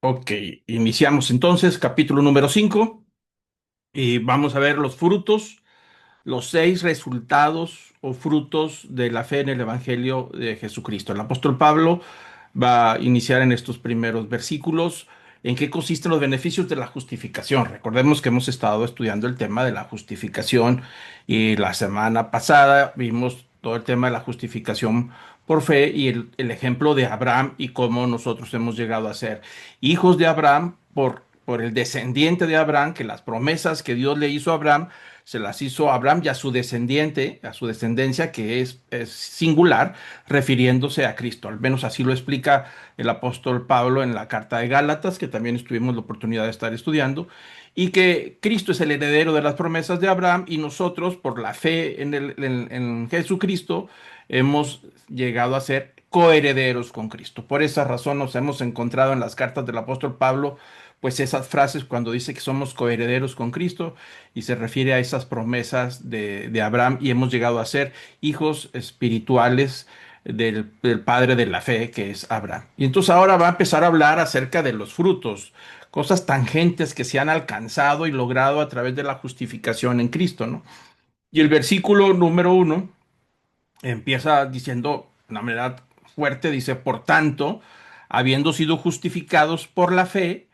Ok, iniciamos entonces capítulo número 5 y vamos a ver los frutos, los 6 resultados o frutos de la fe en el Evangelio de Jesucristo. El apóstol Pablo va a iniciar en estos primeros versículos en qué consisten los beneficios de la justificación. Recordemos que hemos estado estudiando el tema de la justificación y la semana pasada vimos todo el tema de la justificación por fe y el ejemplo de Abraham y cómo nosotros hemos llegado a ser hijos de Abraham por el descendiente de Abraham, que las promesas que Dios le hizo a Abraham se las hizo a Abraham y a su descendiente, a su descendencia, que es singular, refiriéndose a Cristo. Al menos así lo explica el apóstol Pablo en la carta de Gálatas, que también tuvimos la oportunidad de estar estudiando, y que Cristo es el heredero de las promesas de Abraham y nosotros, por la fe en Jesucristo, hemos llegado a ser coherederos con Cristo. Por esa razón nos hemos encontrado en las cartas del apóstol Pablo, pues esas frases cuando dice que somos coherederos con Cristo y se refiere a esas promesas de Abraham y hemos llegado a ser hijos espirituales del padre de la fe, que es Abraham. Y entonces ahora va a empezar a hablar acerca de los frutos, cosas tangentes que se han alcanzado y logrado a través de la justificación en Cristo, ¿no? Y el versículo número 1 empieza diciendo de una manera fuerte, dice, por tanto, habiendo sido justificados por la fe,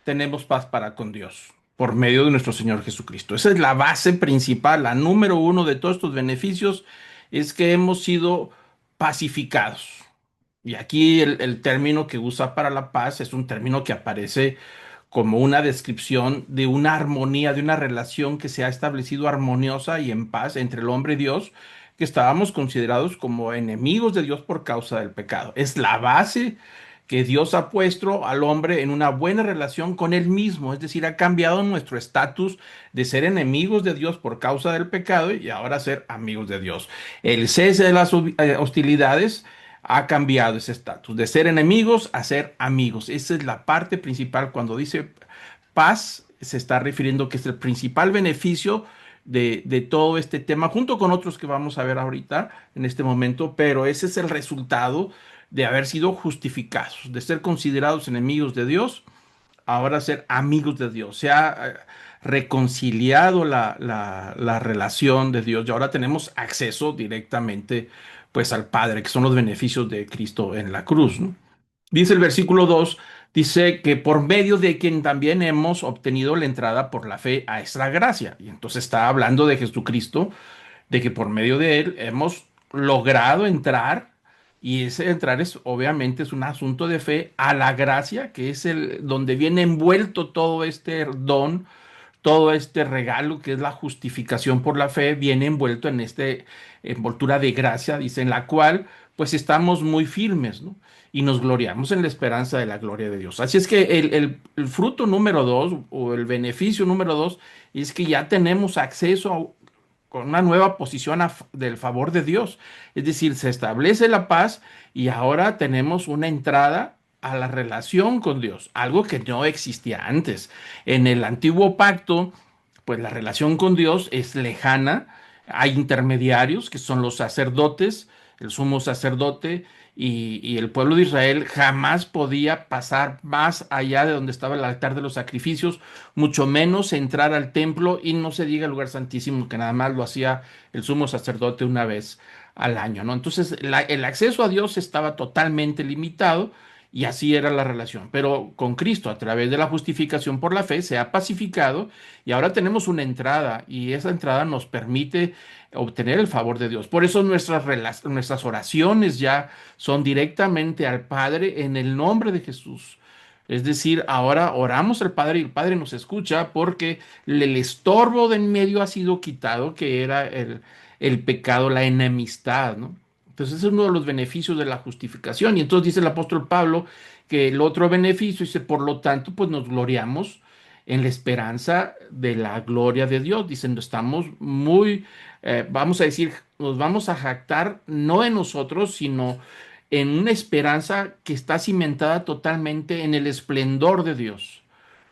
tenemos paz para con Dios, por medio de nuestro Señor Jesucristo. Esa es la base principal, la número uno de todos estos beneficios, es que hemos sido pacificados. Y aquí el término que usa para la paz es un término que aparece como una descripción de una armonía, de una relación que se ha establecido armoniosa y en paz entre el hombre y Dios, que estábamos considerados como enemigos de Dios por causa del pecado. Es la base que Dios ha puesto al hombre en una buena relación con él mismo, es decir, ha cambiado nuestro estatus de ser enemigos de Dios por causa del pecado y ahora ser amigos de Dios. El cese de las hostilidades ha cambiado ese estatus, de ser enemigos a ser amigos. Esa es la parte principal. Cuando dice paz, se está refiriendo que es el principal beneficio de todo este tema, junto con otros que vamos a ver ahorita en este momento, pero ese es el resultado de haber sido justificados, de ser considerados enemigos de Dios, ahora ser amigos de Dios. Se ha reconciliado la relación de Dios y ahora tenemos acceso directamente pues al Padre, que son los beneficios de Cristo en la cruz, ¿no? Dice el versículo 2, dice que por medio de quien también hemos obtenido la entrada por la fe a esta gracia. Y entonces está hablando de Jesucristo, de que por medio de él hemos logrado entrar, y ese entrar es obviamente es un asunto de fe a la gracia, que es el donde viene envuelto todo este don, todo este regalo que es la justificación por la fe, viene envuelto en este envoltura de gracia, dice, en la cual pues estamos muy firmes, ¿no? Y nos gloriamos en la esperanza de la gloria de Dios. Así es que el fruto número 2 o el beneficio número 2 es que ya tenemos acceso con una nueva posición del favor de Dios. Es decir, se establece la paz y ahora tenemos una entrada a la relación con Dios, algo que no existía antes. En el antiguo pacto, pues la relación con Dios es lejana. Hay intermediarios que son los sacerdotes, el sumo sacerdote y el pueblo de Israel jamás podía pasar más allá de donde estaba el altar de los sacrificios, mucho menos entrar al templo y no se diga el lugar santísimo, que nada más lo hacía el sumo sacerdote una vez al año, ¿no? Entonces el acceso a Dios estaba totalmente limitado y así era la relación. Pero con Cristo, a través de la justificación por la fe, se ha pacificado y ahora tenemos una entrada y esa entrada nos permite obtener el favor de Dios. Por eso nuestras oraciones ya son directamente al Padre en el nombre de Jesús. Es decir, ahora oramos al Padre y el Padre nos escucha porque el estorbo de en medio ha sido quitado, que era el pecado, la enemistad, ¿no? Entonces, ese es uno de los beneficios de la justificación. Y entonces dice el apóstol Pablo que el otro beneficio, dice, por lo tanto, pues nos gloriamos en la esperanza de la gloria de Dios. Dicen, estamos muy, vamos a decir, nos vamos a jactar no en nosotros, sino en una esperanza que está cimentada totalmente en el esplendor de Dios,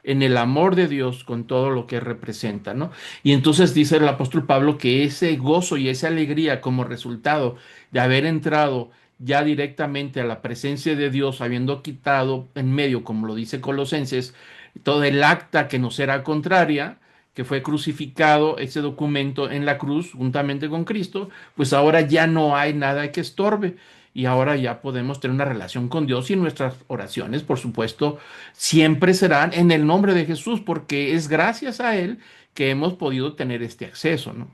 en el amor de Dios con todo lo que representa, ¿no? Y entonces dice el apóstol Pablo que ese gozo y esa alegría como resultado de haber entrado ya directamente a la presencia de Dios, habiendo quitado en medio, como lo dice Colosenses, todo el acta que nos era contraria, que fue crucificado ese documento en la cruz juntamente con Cristo, pues ahora ya no hay nada que estorbe. Y ahora ya podemos tener una relación con Dios y nuestras oraciones, por supuesto, siempre serán en el nombre de Jesús, porque es gracias a Él que hemos podido tener este acceso, ¿no?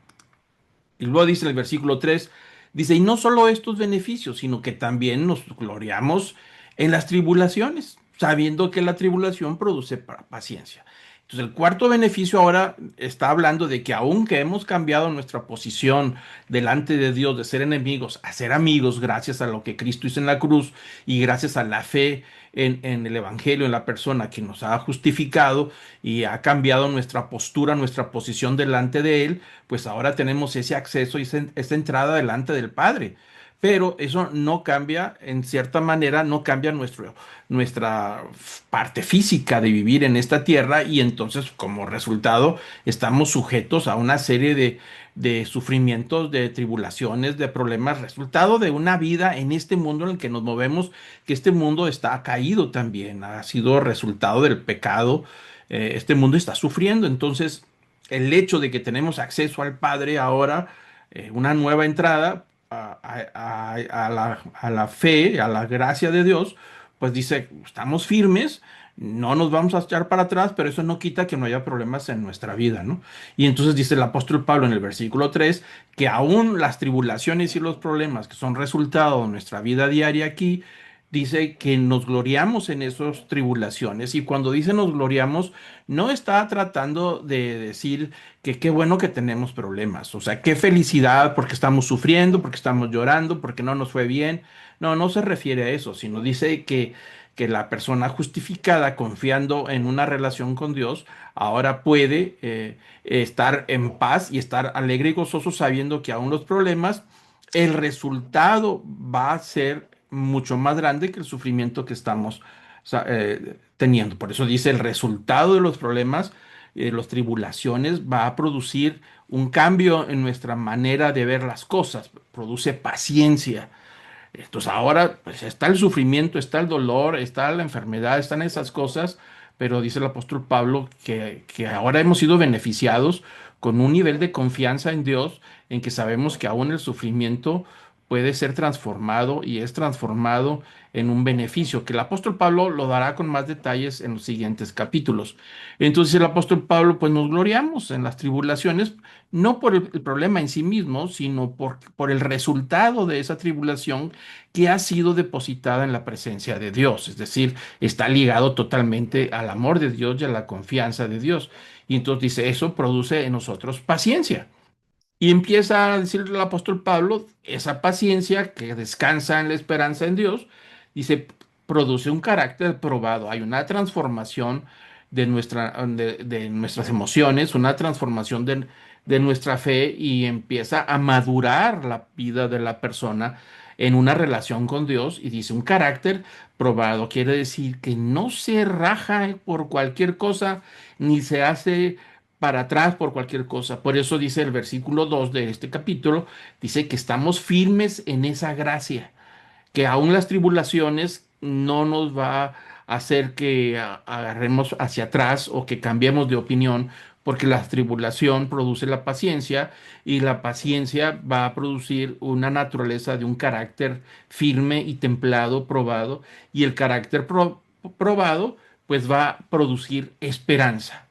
Y luego dice en el versículo 3, dice, y no solo estos beneficios, sino que también nos gloriamos en las tribulaciones, sabiendo que la tribulación produce paciencia. Entonces el cuarto beneficio ahora está hablando de que aunque hemos cambiado nuestra posición delante de Dios de ser enemigos a ser amigos gracias a lo que Cristo hizo en la cruz y gracias a la fe en el Evangelio, en la persona que nos ha justificado y ha cambiado nuestra postura, nuestra posición delante de Él, pues ahora tenemos ese acceso y esa entrada delante del Padre. Pero eso no cambia, en cierta manera, no cambia nuestra parte física de vivir en esta tierra y entonces como resultado estamos sujetos a una serie de sufrimientos, de tribulaciones, de problemas, resultado de una vida en este mundo en el que nos movemos, que este mundo está caído también, ha sido resultado del pecado, este mundo está sufriendo, entonces el hecho de que tenemos acceso al Padre ahora, una nueva entrada a la fe, a la gracia de Dios, pues dice, estamos firmes, no nos vamos a echar para atrás, pero eso no quita que no haya problemas en nuestra vida, ¿no? Y entonces dice el apóstol Pablo en el versículo 3 que aún las tribulaciones y los problemas que son resultado de nuestra vida diaria aquí, dice que nos gloriamos en esas tribulaciones. Y cuando dice nos gloriamos, no está tratando de decir que qué bueno que tenemos problemas. O sea, qué felicidad porque estamos sufriendo, porque estamos llorando, porque no nos fue bien. No, no se refiere a eso, sino dice que la persona justificada, confiando en una relación con Dios, ahora puede estar en paz y estar alegre y gozoso sabiendo que aún los problemas, el resultado va a ser mucho más grande que el sufrimiento que estamos teniendo. Por eso dice, el resultado de los problemas, las tribulaciones, va a producir un cambio en nuestra manera de ver las cosas, produce paciencia. Entonces ahora pues, está el sufrimiento, está el dolor, está la enfermedad, están esas cosas, pero dice el apóstol Pablo que ahora hemos sido beneficiados con un nivel de confianza en Dios, en que sabemos que aún el sufrimiento puede ser transformado y es transformado en un beneficio, que el apóstol Pablo lo dará con más detalles en los siguientes capítulos. Entonces el apóstol Pablo, pues nos gloriamos en las tribulaciones, no por el problema en sí mismo, sino por el resultado de esa tribulación que ha sido depositada en la presencia de Dios. Es decir, está ligado totalmente al amor de Dios y a la confianza de Dios. Y entonces dice, eso produce en nosotros paciencia. Y empieza a decir el apóstol Pablo, esa paciencia que descansa en la esperanza en Dios, dice, produce un carácter probado. Hay una transformación de nuestras emociones, una transformación de nuestra fe y empieza a madurar la vida de la persona en una relación con Dios. Y dice, un carácter probado quiere decir que no se raja por cualquier cosa ni se hace para atrás por cualquier cosa. Por eso dice el versículo 2 de este capítulo, dice que estamos firmes en esa gracia, que aún las tribulaciones no nos va a hacer que agarremos hacia atrás o que cambiemos de opinión, porque la tribulación produce la paciencia y la paciencia va a producir una naturaleza de un carácter firme y templado, probado, y el carácter probado pues va a producir esperanza.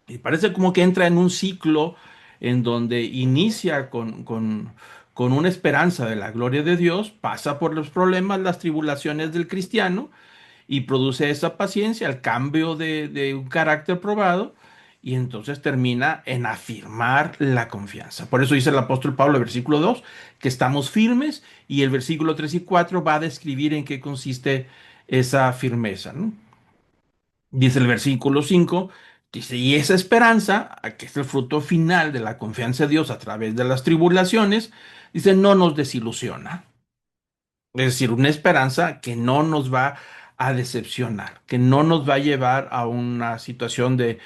Y parece como que entra en un ciclo en donde inicia con una esperanza de la gloria de Dios, pasa por los problemas, las tribulaciones del cristiano y produce esa paciencia, el cambio de un carácter probado y entonces termina en afirmar la confianza. Por eso dice el apóstol Pablo, el versículo 2 que estamos firmes y el versículo 3 y 4 va a describir en qué consiste esa firmeza, ¿no? Dice el versículo 5 dice, y esa esperanza, que es el fruto final de la confianza en Dios a través de las tribulaciones, dice, no nos desilusiona. Es decir, una esperanza que no nos va a decepcionar, que no nos va a llevar a una situación de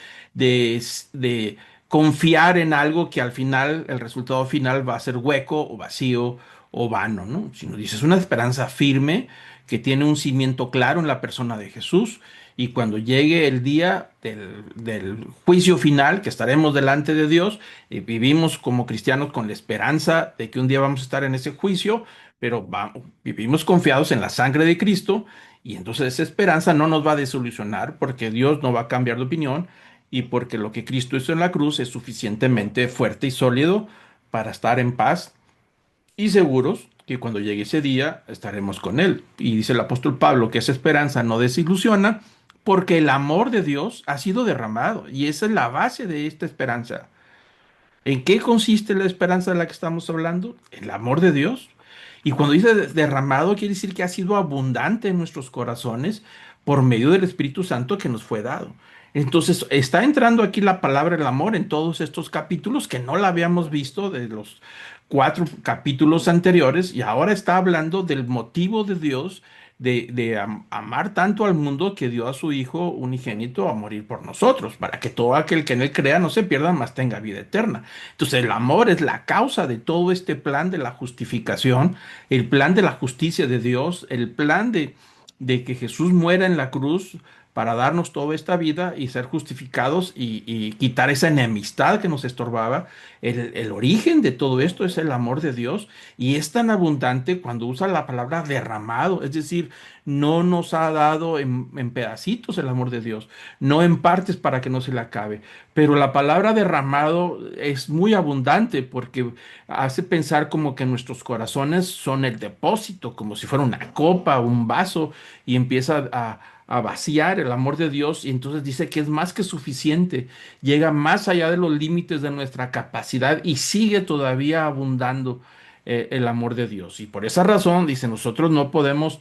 confiar en algo que al final, el resultado final va a ser hueco o vacío o vano, ¿no? Sino dice, es una esperanza firme que tiene un cimiento claro en la persona de Jesús. Y cuando llegue el día del juicio final, que estaremos delante de Dios, vivimos como cristianos con la esperanza de que un día vamos a estar en ese juicio, pero vivimos confiados en la sangre de Cristo, y entonces esa esperanza no nos va a desilusionar porque Dios no va a cambiar de opinión y porque lo que Cristo hizo en la cruz es suficientemente fuerte y sólido para estar en paz y seguros que cuando llegue ese día estaremos con Él. Y dice el apóstol Pablo que esa esperanza no desilusiona porque el amor de Dios ha sido derramado, y esa es la base de esta esperanza. ¿En qué consiste la esperanza de la que estamos hablando? El amor de Dios. Y cuando dice derramado, quiere decir que ha sido abundante en nuestros corazones por medio del Espíritu Santo que nos fue dado. Entonces, está entrando aquí la palabra el amor en todos estos capítulos que no la habíamos visto de los 4 capítulos anteriores, y ahora está hablando del motivo de Dios de amar tanto al mundo que dio a su Hijo unigénito a morir por nosotros, para que todo aquel que en él crea no se pierda, mas tenga vida eterna. Entonces el amor es la causa de todo este plan de la justificación, el plan de la justicia de Dios, el plan de que Jesús muera en la cruz para darnos toda esta vida y ser justificados y quitar esa enemistad que nos estorbaba. El origen de todo esto es el amor de Dios, y es tan abundante cuando usa la palabra derramado, es decir, no nos ha dado en pedacitos el amor de Dios, no en partes para que no se le acabe, pero la palabra derramado es muy abundante porque hace pensar como que nuestros corazones son el depósito, como si fuera una copa o un vaso, y empieza a vaciar el amor de Dios, y entonces dice que es más que suficiente, llega más allá de los límites de nuestra capacidad y sigue todavía abundando el amor de Dios. Y por esa razón, dice, nosotros no podemos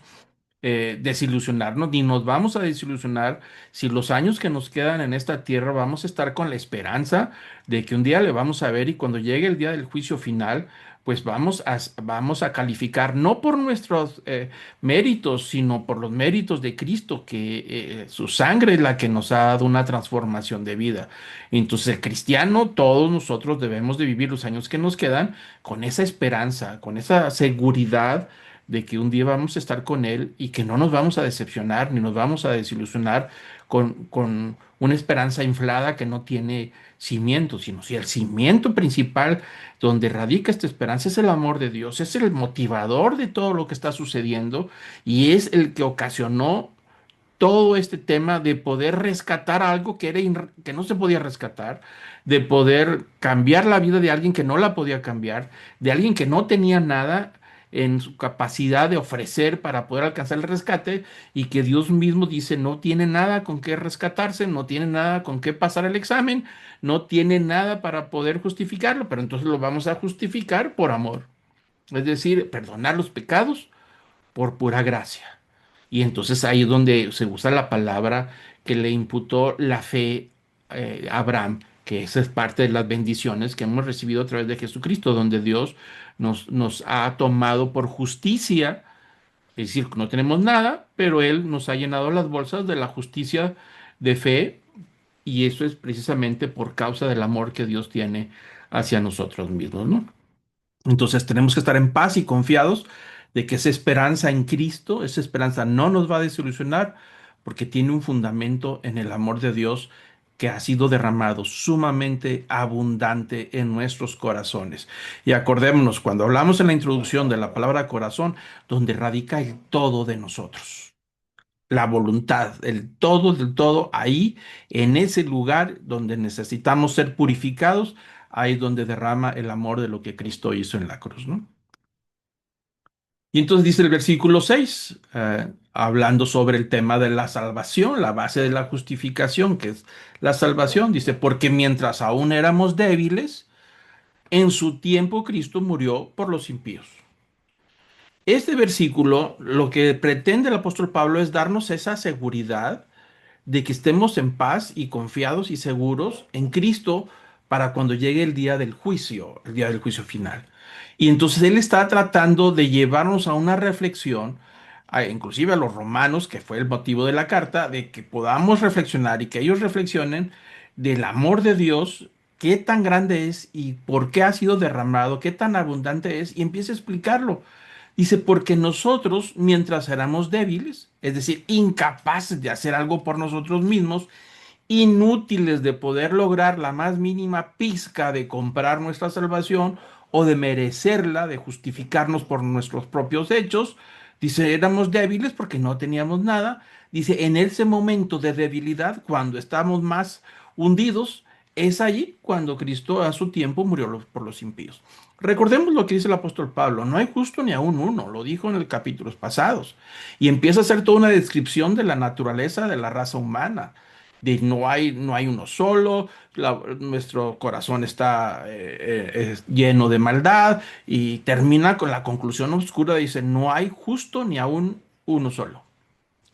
desilusionarnos, ni nos vamos a desilusionar si los años que nos quedan en esta tierra vamos a estar con la esperanza de que un día le vamos a ver, y cuando llegue el día del juicio final, pues vamos a calificar no por nuestros méritos, sino por los méritos de Cristo, que su sangre es la que nos ha dado una transformación de vida. Entonces el cristiano, todos nosotros debemos de vivir los años que nos quedan con esa esperanza, con esa seguridad de que un día vamos a estar con Él y que no nos vamos a decepcionar ni nos vamos a desilusionar con una esperanza inflada que no tiene cimiento, sino si el cimiento principal donde radica esta esperanza es el amor de Dios, es el motivador de todo lo que está sucediendo, y es el que ocasionó todo este tema de poder rescatar algo que no se podía rescatar, de poder cambiar la vida de alguien que no la podía cambiar, de alguien que no tenía nada en su capacidad de ofrecer para poder alcanzar el rescate, y que Dios mismo dice no tiene nada con qué rescatarse, no tiene nada con qué pasar el examen, no tiene nada para poder justificarlo, pero entonces lo vamos a justificar por amor, es decir, perdonar los pecados por pura gracia. Y entonces ahí es donde se usa la palabra que le imputó la fe a Abraham, que esa es parte de las bendiciones que hemos recibido a través de Jesucristo, donde Dios nos ha tomado por justicia, es decir, no tenemos nada, pero Él nos ha llenado las bolsas de la justicia de fe, y eso es precisamente por causa del amor que Dios tiene hacia nosotros mismos, ¿no? Entonces tenemos que estar en paz y confiados de que esa esperanza en Cristo, esa esperanza no nos va a desilusionar porque tiene un fundamento en el amor de Dios que ha sido derramado sumamente abundante en nuestros corazones. Y acordémonos, cuando hablamos en la introducción de la palabra corazón, donde radica el todo de nosotros, la voluntad, el todo del todo, ahí, en ese lugar donde necesitamos ser purificados, ahí es donde derrama el amor de lo que Cristo hizo en la cruz, ¿no? Y entonces dice el versículo 6, hablando sobre el tema de la salvación, la base de la justificación, que es la salvación, dice, porque mientras aún éramos débiles, en su tiempo Cristo murió por los impíos. Este versículo, lo que pretende el apóstol Pablo es darnos esa seguridad de que estemos en paz y confiados y seguros en Cristo para cuando llegue el día del juicio final. Y entonces él está tratando de llevarnos a una reflexión, inclusive a los romanos, que fue el motivo de la carta, de que podamos reflexionar y que ellos reflexionen del amor de Dios qué tan grande es y por qué ha sido derramado, qué tan abundante es, y empieza a explicarlo. Dice, porque nosotros, mientras éramos débiles, es decir, incapaces de hacer algo por nosotros mismos, inútiles de poder lograr la más mínima pizca de comprar nuestra salvación o de merecerla, de justificarnos por nuestros propios hechos. Dice, éramos débiles porque no teníamos nada. Dice, en ese momento de debilidad, cuando estamos más hundidos, es allí cuando Cristo a su tiempo murió por los impíos. Recordemos lo que dice el apóstol Pablo, no hay justo ni aún uno, lo dijo en los capítulos pasados, y empieza a hacer toda una descripción de la naturaleza de la raza humana, de no hay uno solo, nuestro corazón está lleno de maldad y termina con la conclusión oscura, dice, no hay justo ni aún uno solo.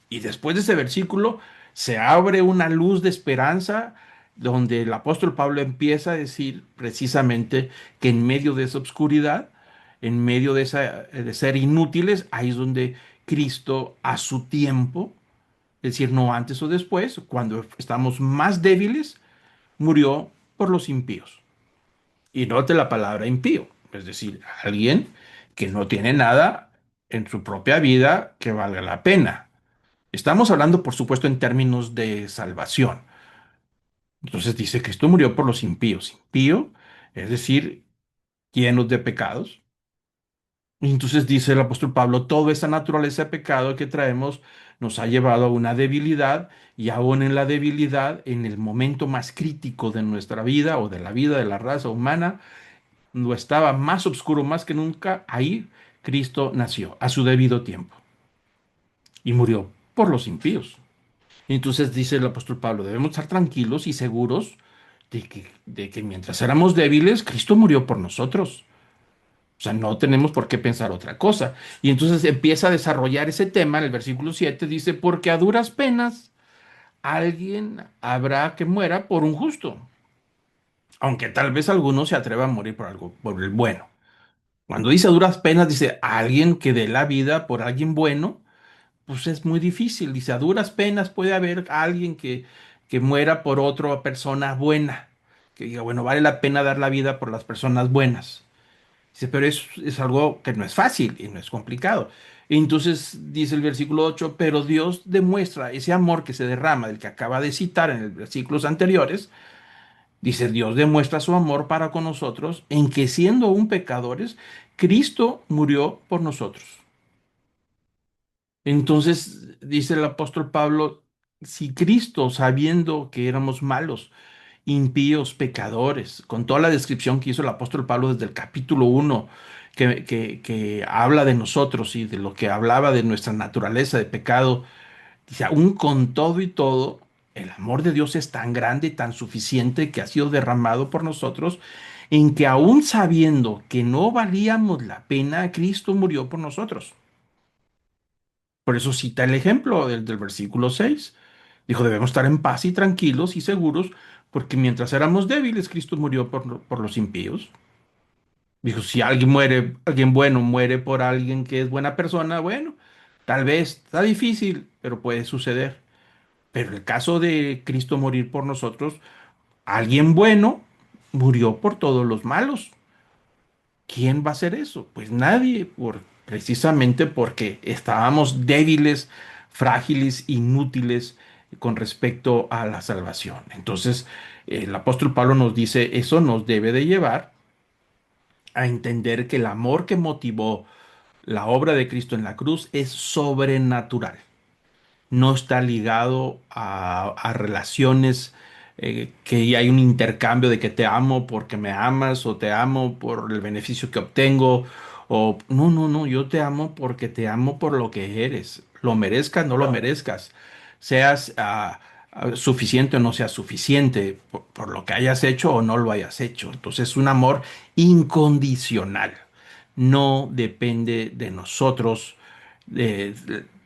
Y después de ese versículo se abre una luz de esperanza donde el apóstol Pablo empieza a decir precisamente que en medio de esa oscuridad, en medio de ser inútiles, ahí es donde Cristo a su tiempo, es decir, no antes o después, cuando estamos más débiles, murió por los impíos. Y note la palabra impío, es decir, alguien que no tiene nada en su propia vida que valga la pena. Estamos hablando, por supuesto, en términos de salvación. Entonces dice, Cristo murió por los impíos. Impío, es decir, llenos de pecados. Y entonces dice el apóstol Pablo, toda esa naturaleza de pecado que traemos nos ha llevado a una debilidad y aún en la debilidad, en el momento más crítico de nuestra vida o de la vida de la raza humana, no estaba más oscuro más que nunca, ahí Cristo nació a su debido tiempo y murió por los impíos. Entonces dice el apóstol Pablo, debemos estar tranquilos y seguros de que mientras éramos débiles, Cristo murió por nosotros. O sea, no tenemos por qué pensar otra cosa. Y entonces empieza a desarrollar ese tema en el versículo 7, dice, porque a duras penas alguien habrá que muera por un justo, aunque tal vez alguno se atreva a morir por algo, por el bueno. Cuando dice a duras penas, dice alguien que dé la vida por alguien bueno, pues es muy difícil. Dice, a duras penas puede haber alguien que muera por otra persona buena, que diga, bueno, vale la pena dar la vida por las personas buenas. Dice, pero es algo que no es fácil y no es complicado. Y entonces dice el versículo 8, pero Dios demuestra ese amor que se derrama, del que acaba de citar en los versículos anteriores. Dice, Dios demuestra su amor para con nosotros en que siendo aún pecadores, Cristo murió por nosotros. Entonces, dice el apóstol Pablo, si Cristo, sabiendo que éramos malos, impíos, pecadores, con toda la descripción que hizo el apóstol Pablo desde el capítulo 1, que habla de nosotros y de lo que hablaba de nuestra naturaleza de pecado, dice, aún con todo y todo, el amor de Dios es tan grande y tan suficiente que ha sido derramado por nosotros, en que aún sabiendo que no valíamos la pena, Cristo murió por nosotros. Por eso cita el ejemplo del versículo 6. Dijo, debemos estar en paz y tranquilos y seguros, porque mientras éramos débiles, Cristo murió por los impíos. Dijo, si alguien muere, alguien bueno muere por alguien que es buena persona, bueno, tal vez está difícil, pero puede suceder. Pero el caso de Cristo morir por nosotros, alguien bueno murió por todos los malos. ¿Quién va a hacer eso? Pues nadie, precisamente porque estábamos débiles, frágiles, inútiles con respecto a la salvación. Entonces, el apóstol Pablo nos dice, eso nos debe de llevar a entender que el amor que motivó la obra de Cristo en la cruz es sobrenatural, no está ligado a relaciones que hay un intercambio de que te amo porque me amas o te amo por el beneficio que obtengo o no, no, no, yo te amo porque te amo por lo que eres, lo merezcas, no lo merezcas, seas suficiente o no seas suficiente por lo que hayas hecho o no lo hayas hecho. Entonces es un amor incondicional, no depende de nosotros,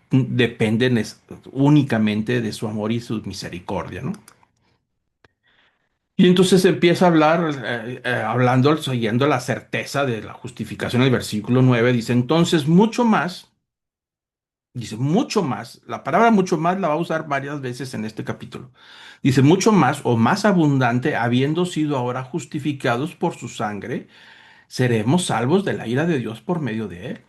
dependen únicamente de su amor y su misericordia, ¿no? Y entonces empieza a hablar, hablando, siguiendo la certeza de la justificación, el versículo 9 dice, entonces mucho más, Dice mucho más, la palabra mucho más la va a usar varias veces en este capítulo. Dice mucho más o más abundante, habiendo sido ahora justificados por su sangre, seremos salvos de la ira de Dios por medio de él.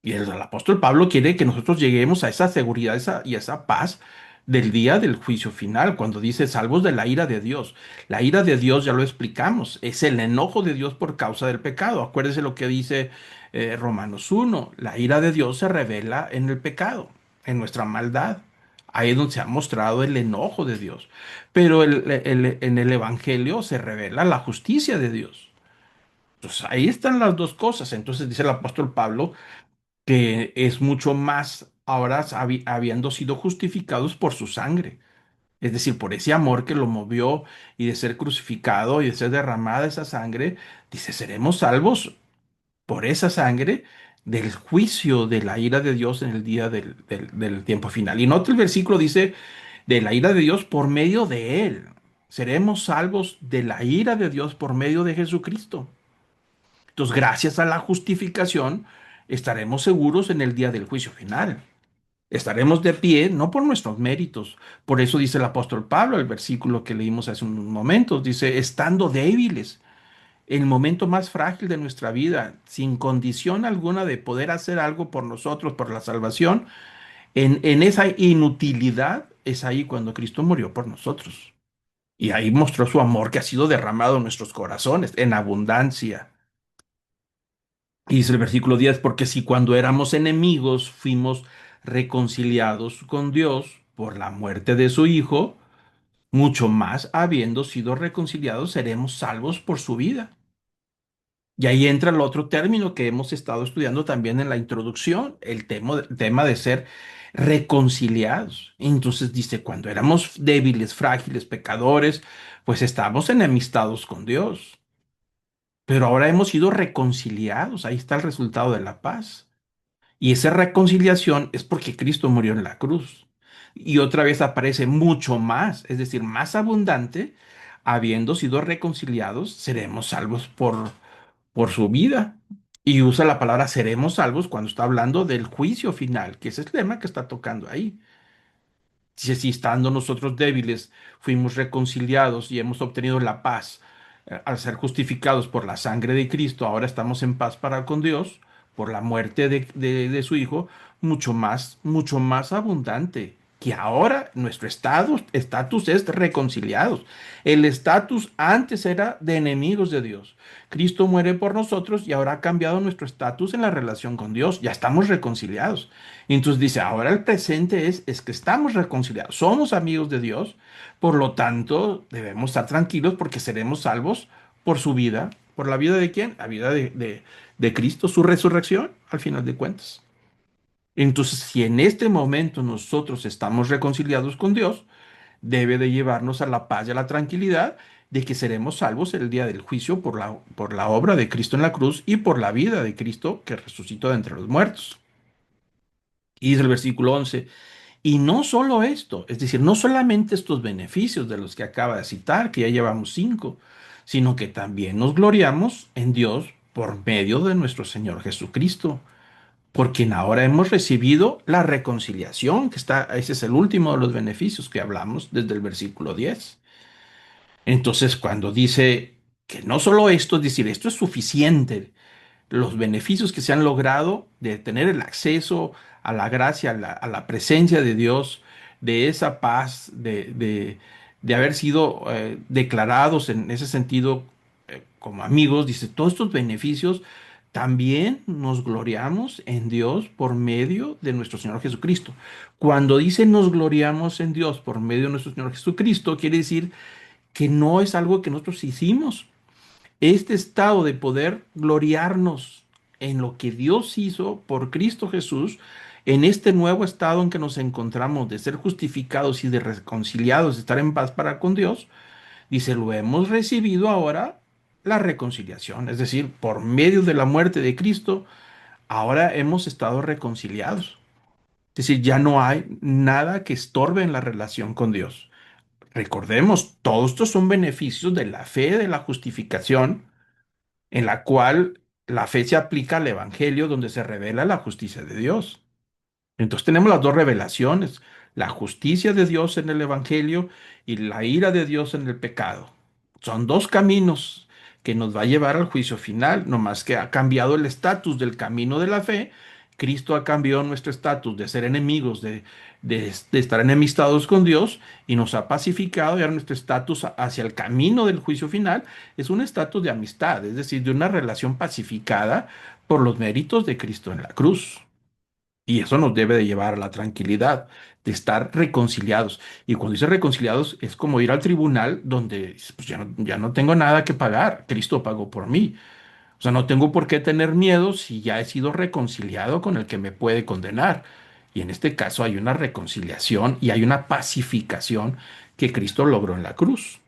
Y el apóstol Pablo quiere que nosotros lleguemos a esa seguridad y a esa paz del día del juicio final, cuando dice salvos de la ira de Dios. La ira de Dios, ya lo explicamos, es el enojo de Dios por causa del pecado. Acuérdese lo que dice Romanos 1, la ira de Dios se revela en el pecado, en nuestra maldad. Ahí es donde se ha mostrado el enojo de Dios. Pero en el Evangelio se revela la justicia de Dios. Entonces ahí están las dos cosas. Entonces dice el apóstol Pablo, que es mucho más ahora habiendo sido justificados por su sangre. Es decir, por ese amor que lo movió y de ser crucificado y de ser derramada esa sangre, dice, seremos salvos por esa sangre del juicio de la ira de Dios en el día del tiempo final. Y nota el versículo dice, de la ira de Dios por medio de él. Seremos salvos de la ira de Dios por medio de Jesucristo. Entonces, gracias a la justificación, estaremos seguros en el día del juicio final. Estaremos de pie, no por nuestros méritos. Por eso dice el apóstol Pablo, el versículo que leímos hace unos momentos, dice, estando débiles, en el momento más frágil de nuestra vida, sin condición alguna de poder hacer algo por nosotros, por la salvación, en esa inutilidad es ahí cuando Cristo murió por nosotros. Y ahí mostró su amor que ha sido derramado en nuestros corazones, en abundancia. Y dice el versículo 10, porque si cuando éramos enemigos fuimos reconciliados con Dios por la muerte de su Hijo, mucho más habiendo sido reconciliados seremos salvos por su vida. Y ahí entra el otro término que hemos estado estudiando también en la introducción, el tema de ser reconciliados. Entonces dice, cuando éramos débiles, frágiles, pecadores, pues estábamos enemistados con Dios. Pero ahora hemos sido reconciliados. Ahí está el resultado de la paz. Y esa reconciliación es porque Cristo murió en la cruz. Y otra vez aparece mucho más, es decir, más abundante, habiendo sido reconciliados, seremos salvos por su vida. Y usa la palabra seremos salvos cuando está hablando del juicio final, que es el tema que está tocando ahí. Si estando nosotros débiles fuimos reconciliados y hemos obtenido la paz al ser justificados por la sangre de Cristo, ahora estamos en paz para con Dios por la muerte de su Hijo, mucho más abundante. Que ahora nuestro estatus es reconciliados. El estatus antes era de enemigos de Dios. Cristo muere por nosotros y ahora ha cambiado nuestro estatus en la relación con Dios. Ya estamos reconciliados. Y entonces dice, ahora el presente es que estamos reconciliados, somos amigos de Dios, por lo tanto debemos estar tranquilos porque seremos salvos por su vida. ¿Por la vida de quién? La vida de Cristo, su resurrección, al final de cuentas. Entonces, si en este momento nosotros estamos reconciliados con Dios, debe de llevarnos a la paz y a la tranquilidad de que seremos salvos el día del juicio por la obra de Cristo en la cruz y por la vida de Cristo que resucitó de entre los muertos. Y dice el versículo 11, y no solo esto, es decir, no solamente estos beneficios de los que acaba de citar, que ya llevamos cinco, sino que también nos gloriamos en Dios por medio de nuestro Señor Jesucristo, por quien ahora hemos recibido la reconciliación, que está, ese es el último de los beneficios que hablamos desde el versículo 10. Entonces, cuando dice que no solo esto, es decir, esto es suficiente, los beneficios que se han logrado de tener el acceso a la gracia, a la presencia de Dios, de esa paz, de haber sido declarados en ese sentido como amigos, dice, todos estos beneficios, también nos gloriamos en Dios por medio de nuestro Señor Jesucristo. Cuando dice nos gloriamos en Dios por medio de nuestro Señor Jesucristo, quiere decir que no es algo que nosotros hicimos, este estado de poder gloriarnos en lo que Dios hizo por Cristo Jesús, en este nuevo estado en que nos encontramos de ser justificados y de reconciliados, de estar en paz para con Dios, dice, lo hemos recibido ahora la reconciliación, es decir, por medio de la muerte de Cristo, ahora hemos estado reconciliados. Es decir, ya no hay nada que estorbe en la relación con Dios. Recordemos, todos estos son beneficios de la fe, de la justificación, en la cual la fe se aplica al Evangelio donde se revela la justicia de Dios. Entonces tenemos las dos revelaciones, la justicia de Dios en el Evangelio y la ira de Dios en el pecado. Son dos caminos que nos va a llevar al juicio final, no más que ha cambiado el estatus del camino de la fe. Cristo ha cambiado nuestro estatus de ser enemigos, de estar enemistados con Dios y nos ha pacificado y ahora nuestro estatus hacia el camino del juicio final es un estatus de amistad, es decir, de una relación pacificada por los méritos de Cristo en la cruz. Y eso nos debe de llevar a la tranquilidad, de estar reconciliados. Y cuando dice reconciliados, es como ir al tribunal donde pues, ya no tengo nada que pagar. Cristo pagó por mí. O sea, no tengo por qué tener miedo si ya he sido reconciliado con el que me puede condenar. Y en este caso hay una reconciliación y hay una pacificación que Cristo logró en la cruz.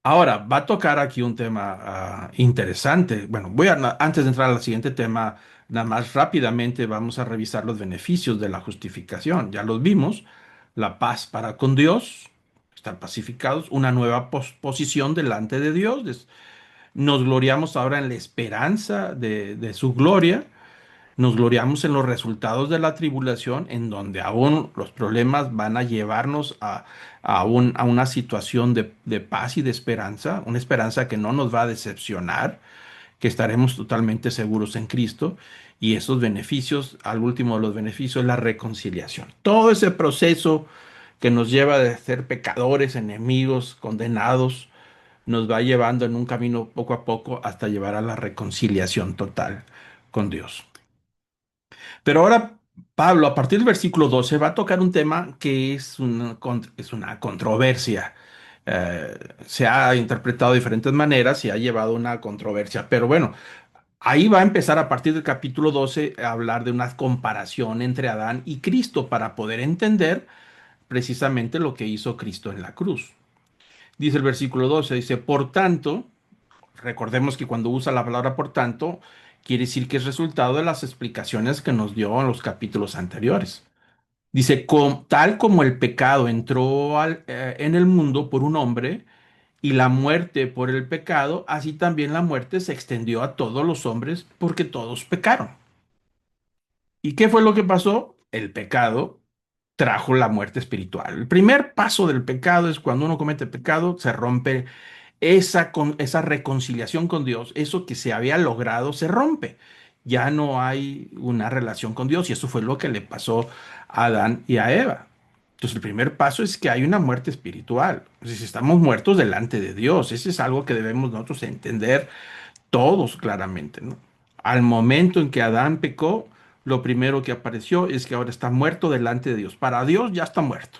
Ahora, va a tocar aquí un tema interesante. Bueno, antes de entrar al siguiente tema, nada más rápidamente vamos a revisar los beneficios de la justificación. Ya los vimos, la paz para con Dios, estar pacificados, una nueva posición delante de Dios. Nos gloriamos ahora en la esperanza de su gloria. Nos gloriamos en los resultados de la tribulación, en donde aún los problemas van a llevarnos a una situación de paz y de esperanza, una esperanza que no nos va a decepcionar, que estaremos totalmente seguros en Cristo. Y esos beneficios, al último de los beneficios, es la reconciliación. Todo ese proceso que nos lleva de ser pecadores, enemigos, condenados, nos va llevando en un camino poco a poco hasta llevar a la reconciliación total con Dios. Pero ahora Pablo, a partir del versículo 12, va a tocar un tema que es una controversia. Eh, Se ha interpretado de diferentes maneras y ha llevado una controversia. Pero bueno, ahí va a empezar a partir del capítulo 12 a hablar de una comparación entre Adán y Cristo para poder entender precisamente lo que hizo Cristo en la cruz. Dice el versículo 12, dice, por tanto, recordemos que cuando usa la palabra por tanto, quiere decir que es resultado de las explicaciones que nos dio en los capítulos anteriores. Dice, tal como el pecado entró en el mundo por un hombre y la muerte por el pecado, así también la muerte se extendió a todos los hombres porque todos pecaron. ¿Y qué fue lo que pasó? El pecado trajo la muerte espiritual. El primer paso del pecado es cuando uno comete pecado, se rompe esa reconciliación con Dios, eso que se había logrado, se rompe. Ya no hay una relación con Dios y eso fue lo que le pasó a Adán y a Eva. Entonces el primer paso es que hay una muerte espiritual. Es decir, estamos muertos delante de Dios. Ese es algo que debemos nosotros entender todos claramente, ¿no? Al momento en que Adán pecó, lo primero que apareció es que ahora está muerto delante de Dios. Para Dios ya está muerto.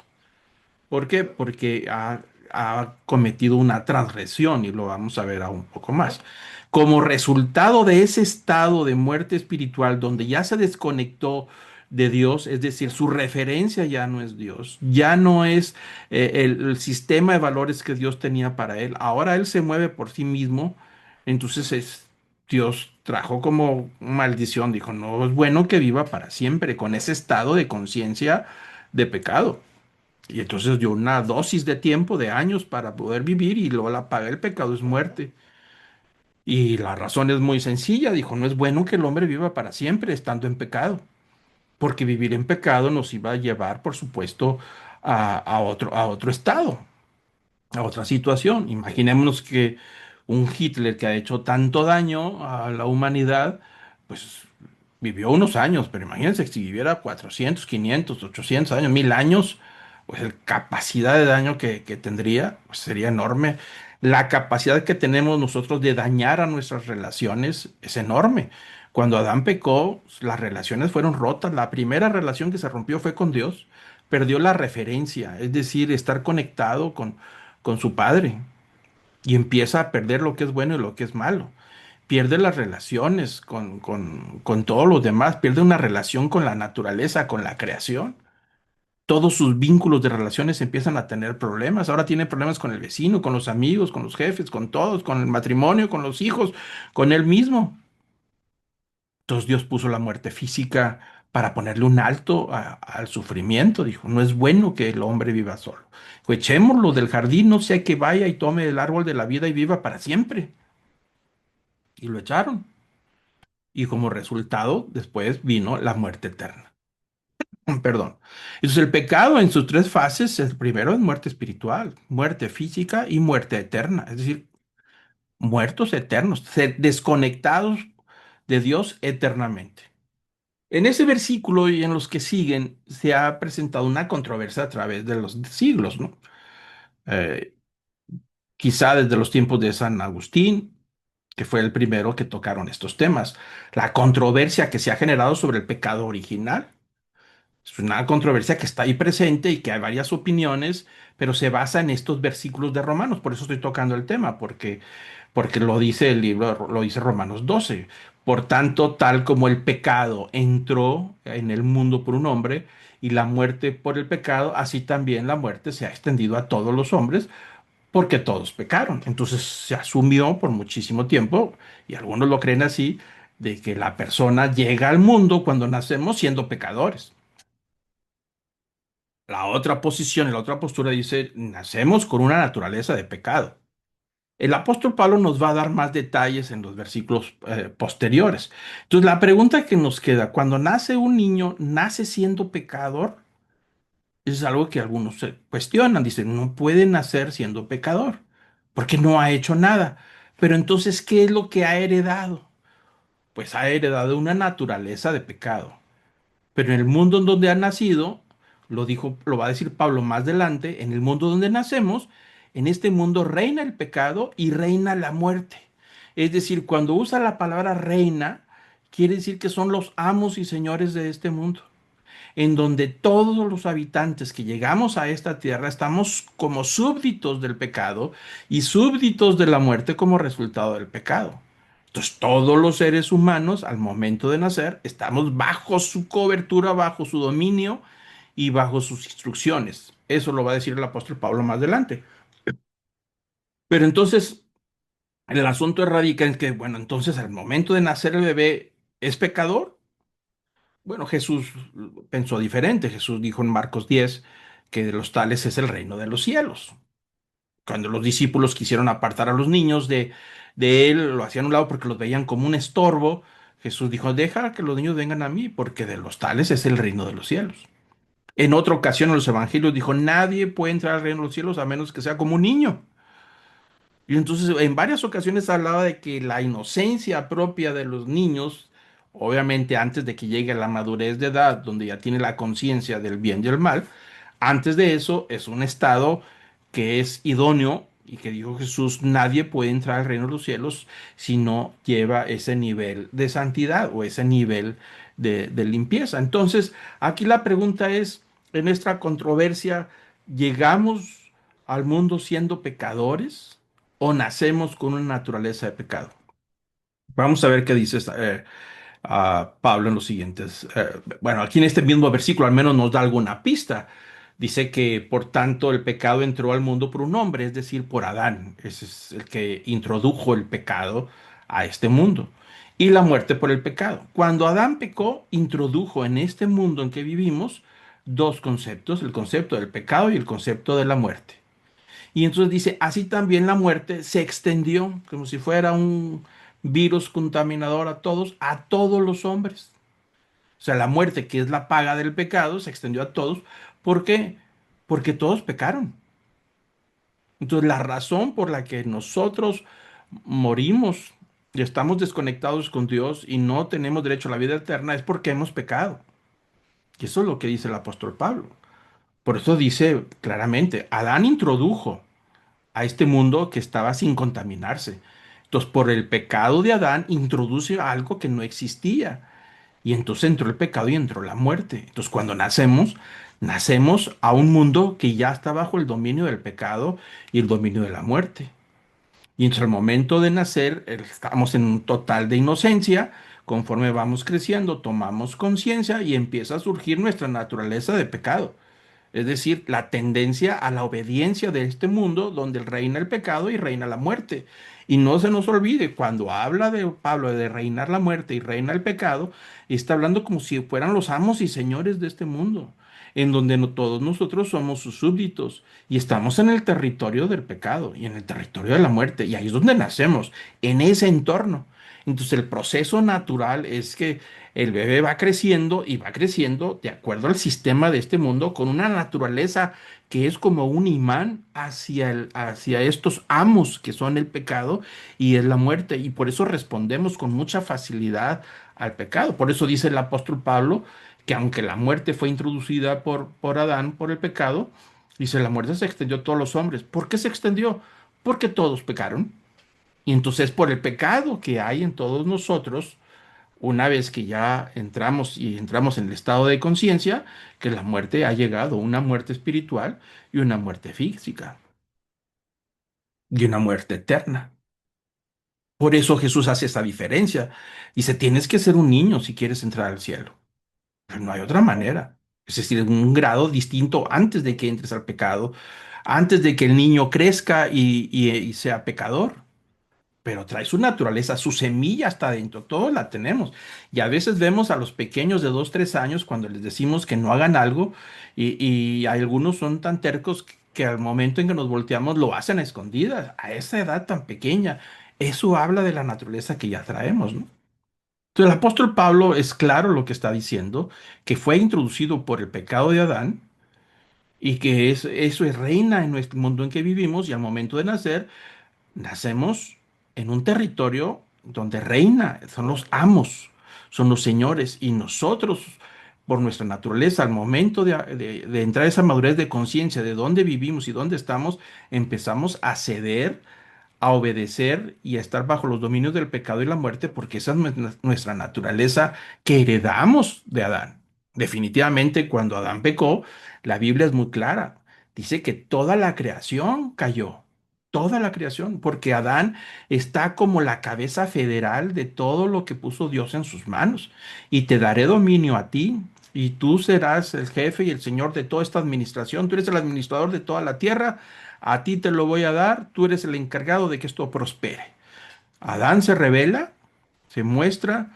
¿Por qué? Porque ha cometido una transgresión y lo vamos a ver aún un poco más. Como resultado de ese estado de muerte espiritual donde ya se desconectó de Dios, es decir, su referencia ya no es Dios, ya no es el sistema de valores que Dios tenía para él, ahora él se mueve por sí mismo, entonces Dios trajo como maldición, dijo, no es bueno que viva para siempre con ese estado de conciencia de pecado. Y entonces dio una dosis de tiempo, de años para poder vivir y luego la paga del pecado es muerte. Y la razón es muy sencilla, dijo, no es bueno que el hombre viva para siempre estando en pecado, porque vivir en pecado nos iba a llevar, por supuesto, a otro estado, a otra situación. Imaginémonos que un Hitler que ha hecho tanto daño a la humanidad, pues vivió unos años, pero imagínense si viviera 400, 500, 800 años, 1000 años, pues la capacidad de daño que tendría pues, sería enorme. La capacidad que tenemos nosotros de dañar a nuestras relaciones es enorme. Cuando Adán pecó, las relaciones fueron rotas. La primera relación que se rompió fue con Dios. Perdió la referencia, es decir, estar conectado con su padre y empieza a perder lo que es bueno y lo que es malo. Pierde las relaciones con todos los demás, pierde una relación con la naturaleza, con la creación. Todos sus vínculos de relaciones empiezan a tener problemas. Ahora tiene problemas con el vecino, con los amigos, con los jefes, con todos, con el matrimonio, con los hijos, con él mismo. Entonces Dios puso la muerte física para ponerle un alto al sufrimiento. Dijo, no es bueno que el hombre viva solo. Dijo, echémoslo del jardín, no sea que vaya y tome el árbol de la vida y viva para siempre. Y lo echaron. y como resultado después vino la muerte eterna. Perdón. Entonces el pecado en sus tres fases, el primero es muerte espiritual, muerte física y muerte eterna, es decir, muertos eternos, desconectados de Dios eternamente. En ese versículo y en los que siguen se ha presentado una controversia a través de los siglos, ¿no? Eh, Quizá desde los tiempos de San Agustín, que fue el primero que tocaron estos temas. La controversia que se ha generado sobre el pecado original es una controversia que está ahí presente y que hay varias opiniones, pero se basa en estos versículos de Romanos. Por eso estoy tocando el tema, porque lo dice el libro, lo dice Romanos 12. Por tanto, tal como el pecado entró en el mundo por un hombre y la muerte por el pecado, así también la muerte se ha extendido a todos los hombres porque todos pecaron. Entonces se asumió por muchísimo tiempo, y algunos lo creen así, de que la persona llega al mundo cuando nacemos siendo pecadores. La otra posición, la otra postura dice, nacemos con una naturaleza de pecado. El apóstol Pablo nos va a dar más detalles en los versículos posteriores. Entonces, la pregunta que nos queda, cuando nace un niño, ¿nace siendo pecador? Eso es algo que algunos se cuestionan. Dicen, no puede nacer siendo pecador, porque no ha hecho nada. Pero entonces, ¿qué es lo que ha heredado? Pues ha heredado una naturaleza de pecado. Pero en el mundo en donde ha nacido, lo dijo, lo va a decir Pablo más adelante, en el mundo donde nacemos, en este mundo reina el pecado y reina la muerte. Es decir, cuando usa la palabra reina, quiere decir que son los amos y señores de este mundo, en donde todos los habitantes que llegamos a esta tierra estamos como súbditos del pecado y súbditos de la muerte como resultado del pecado. Entonces, todos los seres humanos al momento de nacer estamos bajo su cobertura, bajo su dominio y bajo sus instrucciones. Eso lo va a decir el apóstol Pablo más adelante. Pero entonces, el asunto radica en que, bueno, entonces al momento de nacer el bebé es pecador. Bueno, Jesús pensó diferente. Jesús dijo en Marcos 10 que de los tales es el reino de los cielos. Cuando los discípulos quisieron apartar a los niños de él, lo hacían a un lado porque los veían como un estorbo. Jesús dijo, deja que los niños vengan a mí, porque de los tales es el reino de los cielos. En otra ocasión en los evangelios dijo, nadie puede entrar al reino de los cielos a menos que sea como un niño. Y entonces en varias ocasiones hablaba de que la inocencia propia de los niños, obviamente antes de que llegue a la madurez de edad, donde ya tiene la conciencia del bien y el mal, antes de eso es un estado que es idóneo y que dijo Jesús, nadie puede entrar al reino de los cielos si no lleva ese nivel de santidad o ese nivel de limpieza. Entonces, aquí la pregunta es, en nuestra controversia, ¿llegamos al mundo siendo pecadores o nacemos con una naturaleza de pecado? Vamos a ver qué dice a Pablo en los siguientes. Bueno, aquí en este mismo versículo al menos nos da alguna pista. Dice que por tanto el pecado entró al mundo por un hombre, es decir, por Adán. Ese es el que introdujo el pecado a este mundo. Y la muerte por el pecado. Cuando Adán pecó, introdujo en este mundo en que vivimos dos conceptos, el concepto del pecado y el concepto de la muerte. Y entonces dice, así también la muerte se extendió como si fuera un virus contaminador a todos los hombres. O sea, la muerte, que es la paga del pecado, se extendió a todos. ¿Por qué? Porque todos pecaron. Entonces, la razón por la que nosotros morimos y estamos desconectados con Dios y no tenemos derecho a la vida eterna es porque hemos pecado. Y eso es lo que dice el apóstol Pablo. Por eso dice claramente, Adán introdujo a este mundo que estaba sin contaminarse. Entonces, por el pecado de Adán, introduce algo que no existía. Y entonces entró el pecado y entró la muerte. Entonces, cuando nacemos, nacemos a un mundo que ya está bajo el dominio del pecado y el dominio de la muerte. Y entre el momento de nacer, estamos en un total de inocencia. Conforme vamos creciendo, tomamos conciencia y empieza a surgir nuestra naturaleza de pecado. Es decir, la tendencia a la obediencia de este mundo donde reina el pecado y reina la muerte. Y no se nos olvide, cuando habla de Pablo de reinar la muerte y reina el pecado, está hablando como si fueran los amos y señores de este mundo, en donde todos nosotros somos sus súbditos y estamos en el territorio del pecado y en el territorio de la muerte. Y ahí es donde nacemos, en ese entorno. Entonces el proceso natural es que el bebé va creciendo y va creciendo de acuerdo al sistema de este mundo con una naturaleza que es como un imán hacia estos amos que son el pecado y es la muerte. Y por eso respondemos con mucha facilidad al pecado. Por eso dice el apóstol Pablo que aunque la muerte fue introducida por Adán, por el pecado, dice la muerte se extendió a todos los hombres. ¿Por qué se extendió? Porque todos pecaron. Y entonces por el pecado que hay en todos nosotros, una vez que ya entramos y entramos en el estado de conciencia, que la muerte ha llegado, una muerte espiritual y una muerte física y una muerte eterna. Por eso Jesús hace esa diferencia. Dice, tienes que ser un niño si quieres entrar al cielo. Pero no hay otra manera. Es decir, un grado distinto antes de que entres al pecado, antes de que el niño crezca y sea pecador. Pero trae su naturaleza, su semilla está dentro, todos la tenemos. Y a veces vemos a los pequeños de 2, 3 años cuando les decimos que no hagan algo y algunos son tan tercos que al momento en que nos volteamos lo hacen a escondidas, a esa edad tan pequeña. Eso habla de la naturaleza que ya traemos, ¿no? Entonces el apóstol Pablo es claro lo que está diciendo, que fue introducido por el pecado de Adán y que eso es reina en nuestro mundo en que vivimos y al momento de nacer nacemos en un territorio donde reina, son los amos, son los señores, y nosotros, por nuestra naturaleza, al momento de entrar a esa madurez de conciencia de dónde vivimos y dónde estamos, empezamos a ceder, a obedecer y a estar bajo los dominios del pecado y la muerte, porque esa es nuestra naturaleza que heredamos de Adán. Definitivamente, cuando Adán pecó, la Biblia es muy clara. Dice que toda la creación cayó, toda la creación, porque Adán está como la cabeza federal de todo lo que puso Dios en sus manos. Y te daré dominio a ti, y tú serás el jefe y el señor de toda esta administración. Tú eres el administrador de toda la tierra, a ti te lo voy a dar, tú eres el encargado de que esto prospere. Adán se revela, se muestra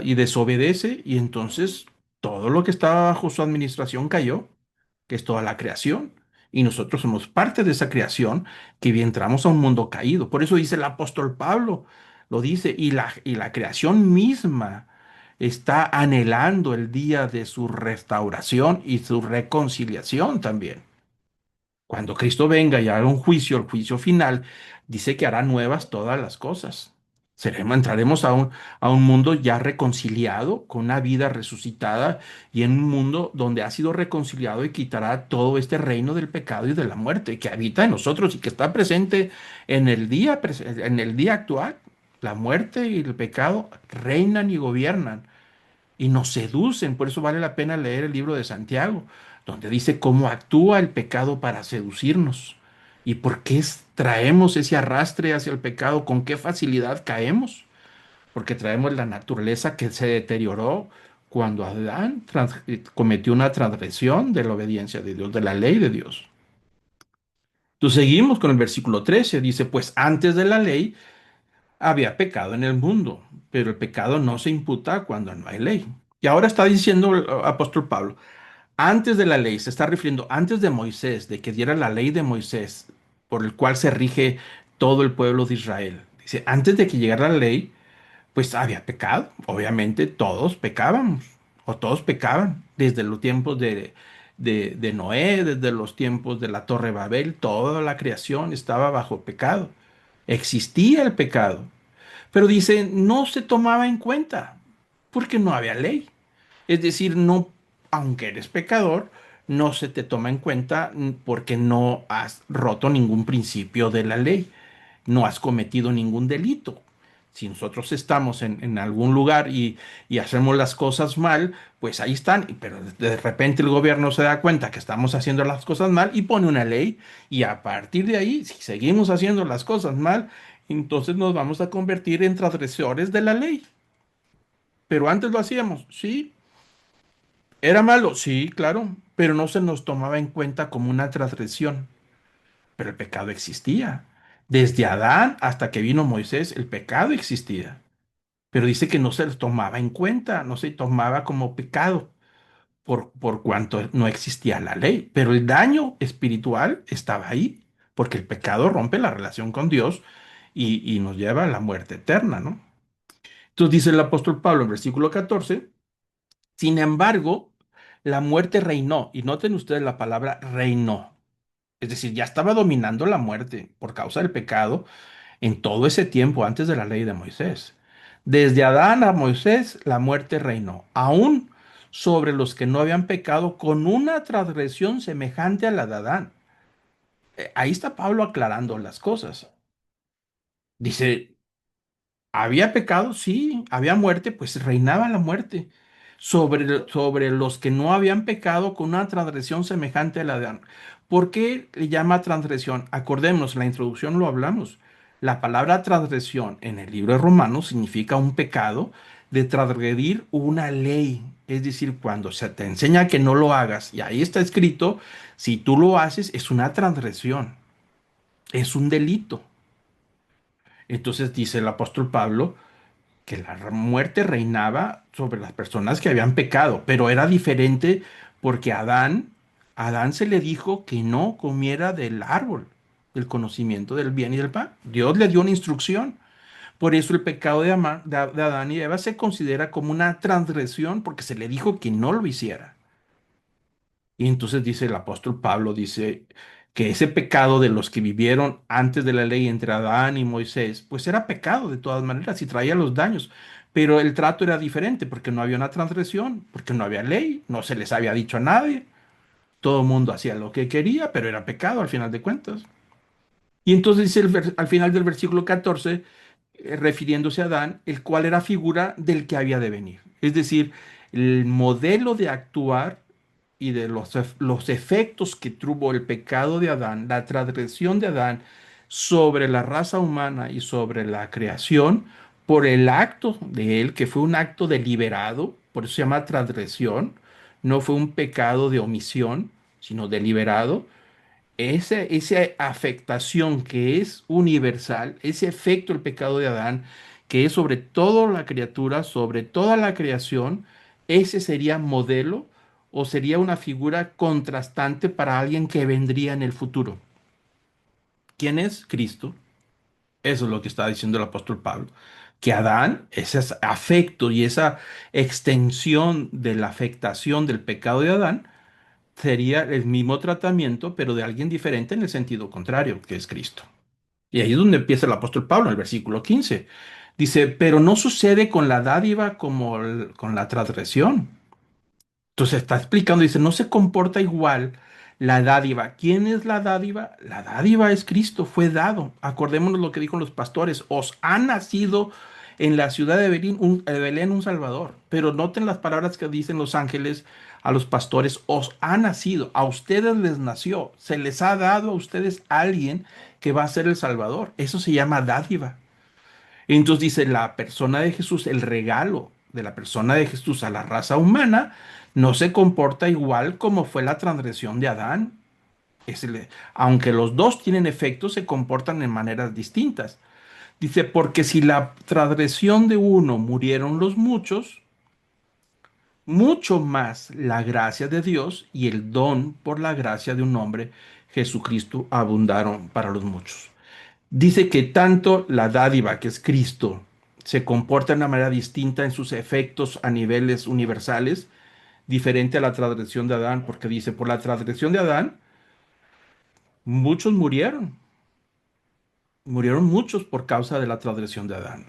y desobedece, y entonces todo lo que estaba bajo su administración cayó, que es toda la creación. Y nosotros somos parte de esa creación que bien entramos a un mundo caído. Por eso dice el apóstol Pablo, lo dice, y la creación misma está anhelando el día de su restauración y su reconciliación también. Cuando Cristo venga y haga un juicio, el juicio final, dice que hará nuevas todas las cosas. Entraremos a un mundo ya reconciliado, con una vida resucitada y en un mundo donde ha sido reconciliado y quitará todo este reino del pecado y de la muerte que habita en nosotros y que está presente en el día actual. La muerte y el pecado reinan y gobiernan y nos seducen. Por eso vale la pena leer el libro de Santiago, donde dice cómo actúa el pecado para seducirnos y por qué traemos ese arrastre hacia el pecado, con qué facilidad caemos, porque traemos la naturaleza que se deterioró cuando Adán cometió una transgresión de la obediencia de Dios, de la ley de Dios. Entonces seguimos con el versículo 13, dice, pues antes de la ley había pecado en el mundo, pero el pecado no se imputa cuando no hay ley. Y ahora está diciendo el apóstol Pablo, antes de la ley, se está refiriendo antes de Moisés, de que diera la ley de Moisés, por el cual se rige todo el pueblo de Israel. Dice, antes de que llegara la ley, pues había pecado. Obviamente todos pecábamos, o todos pecaban, desde los tiempos de Noé, desde los tiempos de la Torre Babel, toda la creación estaba bajo pecado. Existía el pecado. Pero dice, no se tomaba en cuenta, porque no había ley. Es decir, no, aunque eres pecador, no se te toma en cuenta porque no has roto ningún principio de la ley, no has cometido ningún delito. Si nosotros estamos en algún lugar y hacemos las cosas mal, pues ahí están, pero de repente el gobierno se da cuenta que estamos haciendo las cosas mal y pone una ley y a partir de ahí, si seguimos haciendo las cosas mal, entonces nos vamos a convertir en transgresores de la ley. Pero antes lo hacíamos, sí. ¿Era malo? Sí, claro, pero no se nos tomaba en cuenta como una transgresión. Pero el pecado existía. Desde Adán hasta que vino Moisés, el pecado existía. Pero dice que no se les tomaba en cuenta, no se tomaba como pecado por cuanto no existía la ley. Pero el daño espiritual estaba ahí, porque el pecado rompe la relación con Dios y nos lleva a la muerte eterna, ¿no? Entonces dice el apóstol Pablo en versículo 14, sin embargo, la muerte reinó. Y noten ustedes la palabra reinó. Es decir, ya estaba dominando la muerte por causa del pecado en todo ese tiempo antes de la ley de Moisés. Desde Adán a Moisés, la muerte reinó, aún sobre los que no habían pecado con una transgresión semejante a la de Adán. Ahí está Pablo aclarando las cosas. Dice, había pecado, sí, había muerte, pues reinaba la muerte sobre los que no habían pecado con una transgresión semejante a la de Adán. ¿Por qué le llama transgresión? Acordémonos, en la introducción lo hablamos. La palabra transgresión en el libro de Romanos significa un pecado de transgredir una ley. Es decir, cuando se te enseña que no lo hagas, y ahí está escrito, si tú lo haces, es una transgresión, es un delito. Entonces dice el apóstol Pablo, que la muerte reinaba sobre las personas que habían pecado, pero era diferente porque Adán se le dijo que no comiera del árbol del conocimiento del bien y del mal. Dios le dio una instrucción. Por eso el pecado de Adán y Eva se considera como una transgresión porque se le dijo que no lo hiciera. Y entonces dice el apóstol Pablo, dice que ese pecado de los que vivieron antes de la ley entre Adán y Moisés, pues era pecado de todas maneras y traía los daños. Pero el trato era diferente porque no había una transgresión, porque no había ley, no se les había dicho a nadie. Todo el mundo hacía lo que quería, pero era pecado al final de cuentas. Y entonces dice al final del versículo 14, refiriéndose a Adán, el cual era figura del que había de venir. Es decir, el modelo de actuar y de los efectos que tuvo el pecado de Adán, la transgresión de Adán sobre la raza humana y sobre la creación, por el acto de él, que fue un acto deliberado, por eso se llama transgresión, no fue un pecado de omisión, sino deliberado. Esa afectación que es universal, ese efecto del pecado de Adán, que es sobre toda la criatura, sobre toda la creación, ese sería modelo o sería una figura contrastante para alguien que vendría en el futuro. ¿Quién es? Cristo. Eso es lo que está diciendo el apóstol Pablo. Que Adán, ese afecto y esa extensión de la afectación del pecado de Adán, sería el mismo tratamiento, pero de alguien diferente en el sentido contrario, que es Cristo. Y ahí es donde empieza el apóstol Pablo, en el versículo 15. Dice, pero no sucede con la dádiva como con la transgresión. Entonces está explicando, dice, no se comporta igual la dádiva. ¿Quién es la dádiva? La dádiva es Cristo, fue dado. Acordémonos lo que dijo los pastores, os ha nacido en la ciudad de Belén un Salvador. Pero noten las palabras que dicen los ángeles a los pastores, os ha nacido, a ustedes les nació, se les ha dado a ustedes alguien que va a ser el Salvador. Eso se llama dádiva. Entonces dice, la persona de Jesús, el regalo de la persona de Jesús a la raza humana, no se comporta igual como fue la transgresión de Adán. Aunque los dos tienen efectos, se comportan en maneras distintas. Dice, porque si la transgresión de uno murieron los muchos, mucho más la gracia de Dios y el don por la gracia de un hombre, Jesucristo, abundaron para los muchos. Dice que tanto la dádiva, que es Cristo, se comporta de una manera distinta en sus efectos a niveles universales, diferente a la transgresión de Adán, porque dice, por la transgresión de Adán, muchos murieron muchos por causa de la transgresión de Adán.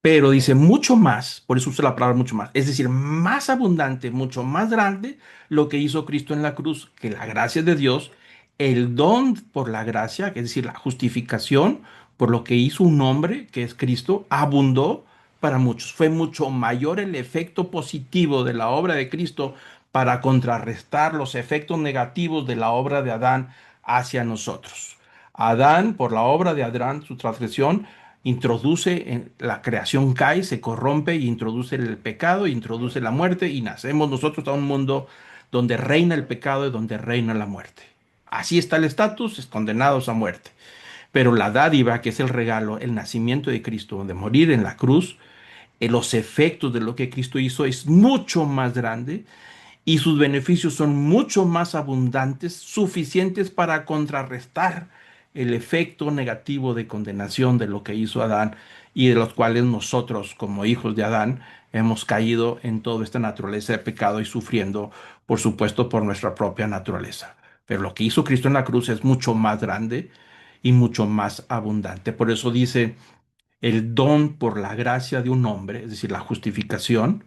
Pero dice mucho más, por eso usa la palabra mucho más, es decir, más abundante, mucho más grande lo que hizo Cristo en la cruz, que la gracia de Dios, el don por la gracia, es decir, la justificación por lo que hizo un hombre, que es Cristo, abundó para muchos. Fue mucho mayor el efecto positivo de la obra de Cristo para contrarrestar los efectos negativos de la obra de Adán hacia nosotros. Adán, por la obra de Adán, su transgresión, introduce en la creación, cae, se corrompe y introduce el pecado, introduce la muerte y nacemos nosotros a un mundo donde reina el pecado y donde reina la muerte. Así está el estatus, condenados a muerte. Pero la dádiva, que es el regalo, el nacimiento de Cristo, de morir en la cruz, los efectos de lo que Cristo hizo es mucho más grande y sus beneficios son mucho más abundantes, suficientes para contrarrestar el efecto negativo de condenación de lo que hizo Adán y de los cuales nosotros, como hijos de Adán, hemos caído en toda esta naturaleza de pecado y sufriendo, por supuesto, por nuestra propia naturaleza. Pero lo que hizo Cristo en la cruz es mucho más grande y mucho más abundante. Por eso dice, el don por la gracia de un hombre, es decir, la justificación,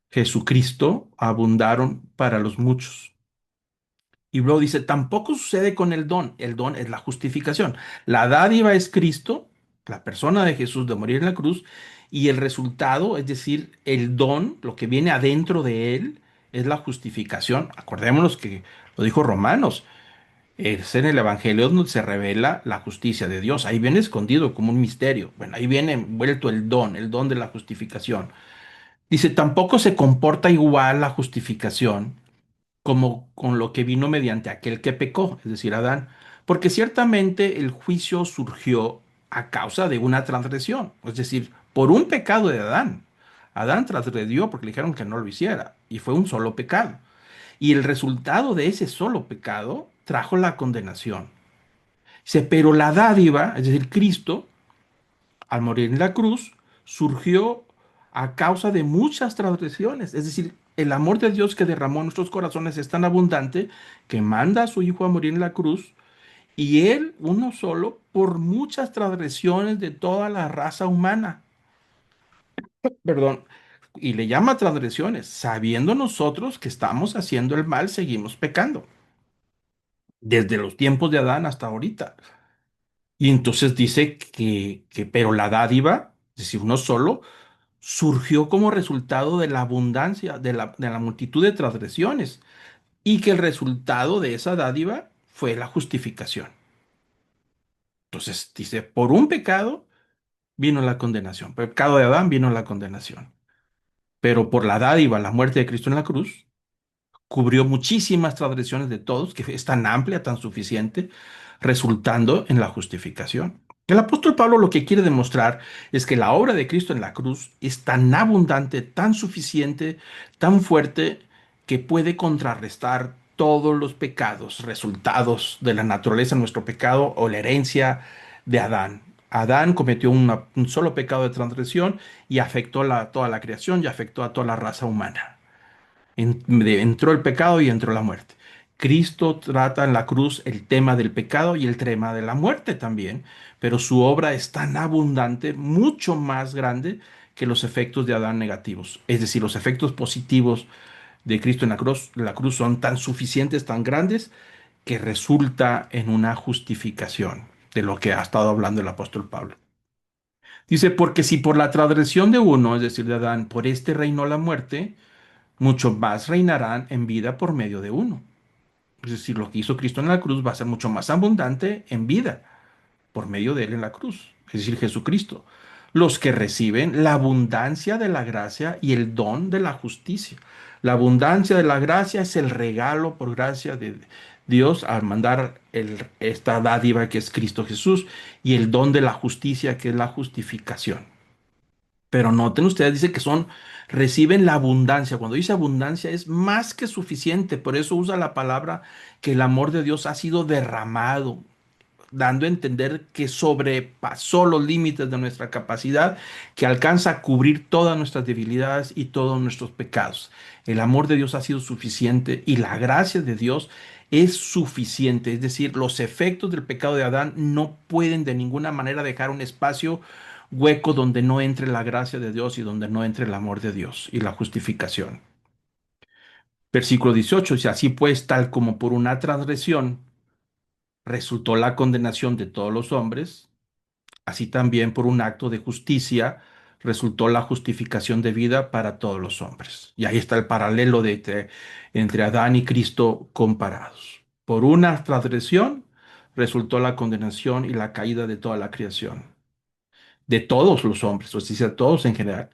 Jesucristo, abundaron para los muchos. Y luego dice, tampoco sucede con el don es la justificación. La dádiva es Cristo, la persona de Jesús de morir en la cruz, y el resultado, es decir, el don, lo que viene adentro de él, es la justificación. Acordémonos que lo dijo Romanos, es en el Evangelio donde se revela la justicia de Dios. Ahí viene escondido como un misterio. Bueno, ahí viene envuelto el don de la justificación. Dice, tampoco se comporta igual la justificación como con lo que vino mediante aquel que pecó, es decir, Adán, porque ciertamente el juicio surgió a causa de una transgresión, es decir, por un pecado de Adán. Adán transgredió porque le dijeron que no lo hiciera, y fue un solo pecado. Y el resultado de ese solo pecado trajo la condenación. Dice, pero la dádiva, es decir, Cristo, al morir en la cruz, surgió a causa de muchas transgresiones. Es decir, el amor de Dios que derramó en nuestros corazones es tan abundante que manda a su Hijo a morir en la cruz y Él, uno solo, por muchas transgresiones de toda la raza humana. Perdón. Y le llama transgresiones. Sabiendo nosotros que estamos haciendo el mal, seguimos pecando. Desde los tiempos de Adán hasta ahorita. Y entonces dice pero la dádiva, es decir, uno solo, surgió como resultado de la abundancia, de la multitud de transgresiones, y que el resultado de esa dádiva fue la justificación. Entonces dice, por un pecado vino la condenación, por el pecado de Adán vino la condenación, pero por la dádiva, la muerte de Cristo en la cruz, cubrió muchísimas transgresiones de todos, que es tan amplia, tan suficiente, resultando en la justificación. El apóstol Pablo lo que quiere demostrar es que la obra de Cristo en la cruz es tan abundante, tan suficiente, tan fuerte, que puede contrarrestar todos los pecados, resultados de la naturaleza de nuestro pecado o la herencia de Adán. Adán cometió un solo pecado de transgresión y afectó toda la creación y afectó a toda la raza humana. Entró el pecado y entró la muerte. Cristo trata en la cruz el tema del pecado y el tema de la muerte también, pero su obra es tan abundante, mucho más grande que los efectos de Adán negativos. Es decir, los efectos positivos de Cristo en la cruz son tan suficientes, tan grandes, que resulta en una justificación de lo que ha estado hablando el apóstol Pablo. Dice, porque si por la transgresión de uno, es decir, de Adán, por este reinó la muerte, mucho más reinarán en vida por medio de uno. Es decir, lo que hizo Cristo en la cruz va a ser mucho más abundante en vida por medio de él en la cruz, es decir, Jesucristo. Los que reciben la abundancia de la gracia y el don de la justicia. La abundancia de la gracia es el regalo por gracia de Dios al mandar esta dádiva que es Cristo Jesús y el don de la justicia que es la justificación. Pero noten ustedes, dice que reciben la abundancia. Cuando dice abundancia es más que suficiente. Por eso usa la palabra que el amor de Dios ha sido derramado, dando a entender que sobrepasó los límites de nuestra capacidad, que alcanza a cubrir todas nuestras debilidades y todos nuestros pecados. El amor de Dios ha sido suficiente y la gracia de Dios es suficiente. Es decir, los efectos del pecado de Adán no pueden de ninguna manera dejar un espacio hueco donde no entre la gracia de Dios y donde no entre el amor de Dios y la justificación. Versículo 18 dice, así pues, tal como por una transgresión resultó la condenación de todos los hombres, así también por un acto de justicia resultó la justificación de vida para todos los hombres. Y ahí está el paralelo entre Adán y Cristo comparados. Por una transgresión resultó la condenación y la caída de toda la creación, de todos los hombres, o sea, de todos en general.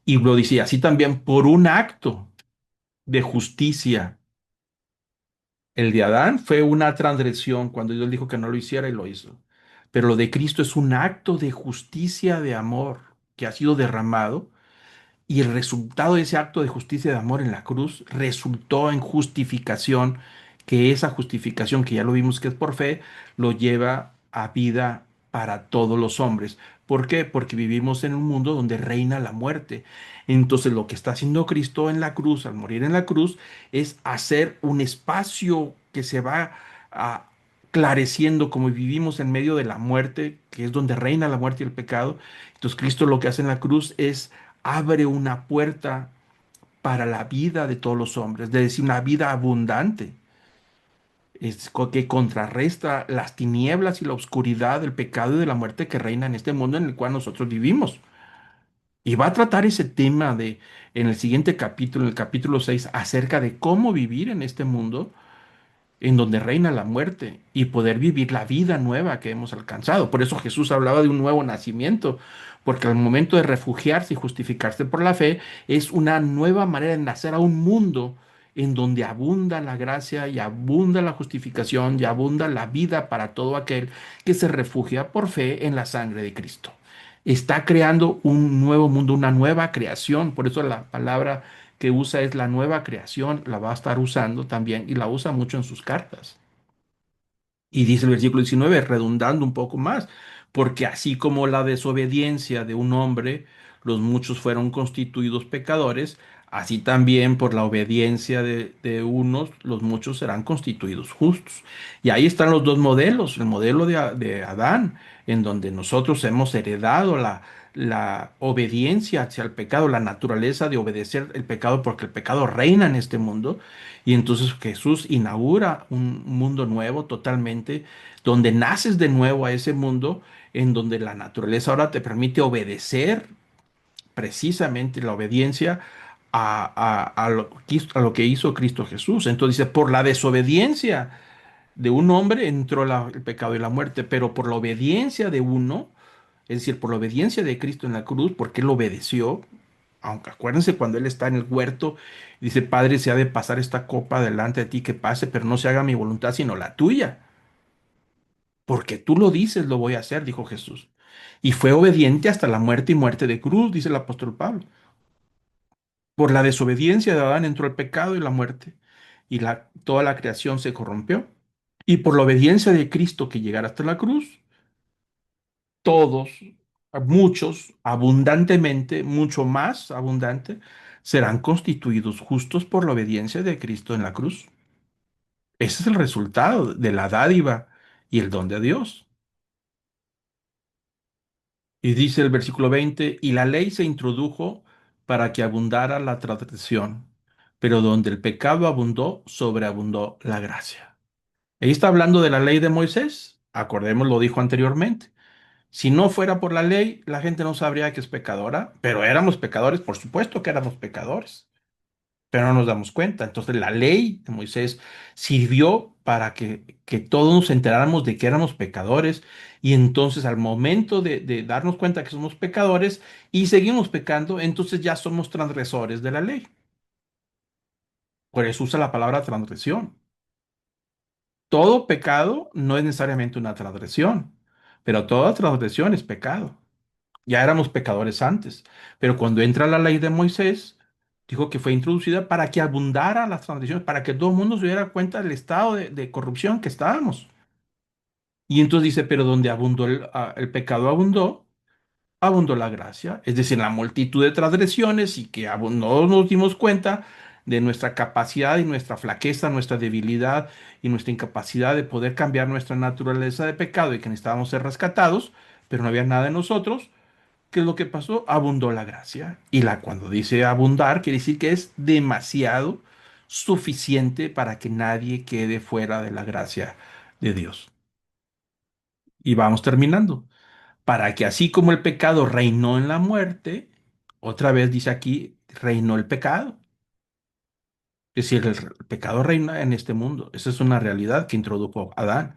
Y lo dice así también por un acto de justicia. El de Adán fue una transgresión cuando Dios dijo que no lo hiciera y lo hizo. Pero lo de Cristo es un acto de justicia, de amor que ha sido derramado, y el resultado de ese acto de justicia, de amor en la cruz resultó en justificación que esa justificación, que ya lo vimos que es por fe, lo lleva a vida para todos los hombres. ¿Por qué? Porque vivimos en un mundo donde reina la muerte. Entonces lo que está haciendo Cristo en la cruz, al morir en la cruz, es hacer un espacio que se va a clareciendo como vivimos en medio de la muerte, que es donde reina la muerte y el pecado. Entonces Cristo lo que hace en la cruz es abre una puerta para la vida de todos los hombres, es decir, una vida abundante, que contrarresta las tinieblas y la oscuridad del pecado y de la muerte que reina en este mundo en el cual nosotros vivimos. Y va a tratar ese tema en el siguiente capítulo, en el capítulo 6 acerca de cómo vivir en este mundo en donde reina la muerte y poder vivir la vida nueva que hemos alcanzado. Por eso Jesús hablaba de un nuevo nacimiento, porque al momento de refugiarse y justificarse por la fe es una nueva manera de nacer a un mundo en donde abunda la gracia y abunda la justificación y abunda la vida para todo aquel que se refugia por fe en la sangre de Cristo. Está creando un nuevo mundo, una nueva creación. Por eso la palabra que usa es la nueva creación, la va a estar usando también y la usa mucho en sus cartas. Y dice el versículo 19 redundando un poco más, porque así como la desobediencia de un hombre, los muchos fueron constituidos pecadores, así también por la obediencia de unos, los muchos serán constituidos justos. Y ahí están los dos modelos, el modelo de Adán, en donde nosotros hemos heredado la obediencia hacia el pecado, la naturaleza de obedecer el pecado, porque el pecado reina en este mundo. Y entonces Jesús inaugura un mundo nuevo totalmente, donde naces de nuevo a ese mundo, en donde la naturaleza ahora te permite obedecer precisamente la obediencia a lo que hizo Cristo Jesús. Entonces dice, por la desobediencia de un hombre entró el pecado y la muerte, pero por la obediencia de uno, es decir, por la obediencia de Cristo en la cruz, porque Él obedeció, aunque acuérdense cuando Él está en el huerto, dice, Padre, se ha de pasar esta copa delante de ti, que pase, pero no se haga mi voluntad, sino la tuya. Porque tú lo dices, lo voy a hacer, dijo Jesús. Y fue obediente hasta la muerte y muerte de cruz, dice el apóstol Pablo. Por la desobediencia de Adán entró el pecado y la muerte, y toda la creación se corrompió. Y por la obediencia de Cristo que llegara hasta la cruz, todos, muchos, abundantemente, mucho más abundante, serán constituidos justos por la obediencia de Cristo en la cruz. Ese es el resultado de la dádiva y el don de Dios. Y dice el versículo 20, y la ley se introdujo para que abundara la transgresión, pero donde el pecado abundó, sobreabundó la gracia. Ahí está hablando de la ley de Moisés. Acordemos, lo dijo anteriormente. Si no fuera por la ley, la gente no sabría que es pecadora, pero éramos pecadores, por supuesto que éramos pecadores, pero no nos damos cuenta. Entonces la ley de Moisés sirvió para que todos nos enteráramos de que éramos pecadores y entonces al momento de darnos cuenta que somos pecadores y seguimos pecando, entonces ya somos transgresores de la ley. Por eso usa la palabra transgresión. Todo pecado no es necesariamente una transgresión, pero toda transgresión es pecado. Ya éramos pecadores antes, pero cuando entra la ley de Moisés, dijo que fue introducida para que abundara las transgresiones, para que todo el mundo se diera cuenta del estado de corrupción que estábamos. Y entonces dice, pero donde abundó el pecado abundó la gracia, es decir, la multitud de transgresiones y que no nos dimos cuenta de nuestra capacidad y nuestra flaqueza, nuestra debilidad y nuestra incapacidad de poder cambiar nuestra naturaleza de pecado y que necesitábamos ser rescatados, pero no había nada en nosotros. ¿Qué es lo que pasó? Abundó la gracia. Y cuando dice abundar, quiere decir que es demasiado suficiente para que nadie quede fuera de la gracia de Dios. Y vamos terminando. Para que así como el pecado reinó en la muerte, otra vez dice aquí, reinó el pecado. Es decir, el pecado reina en este mundo. Esa es una realidad que introdujo Adán.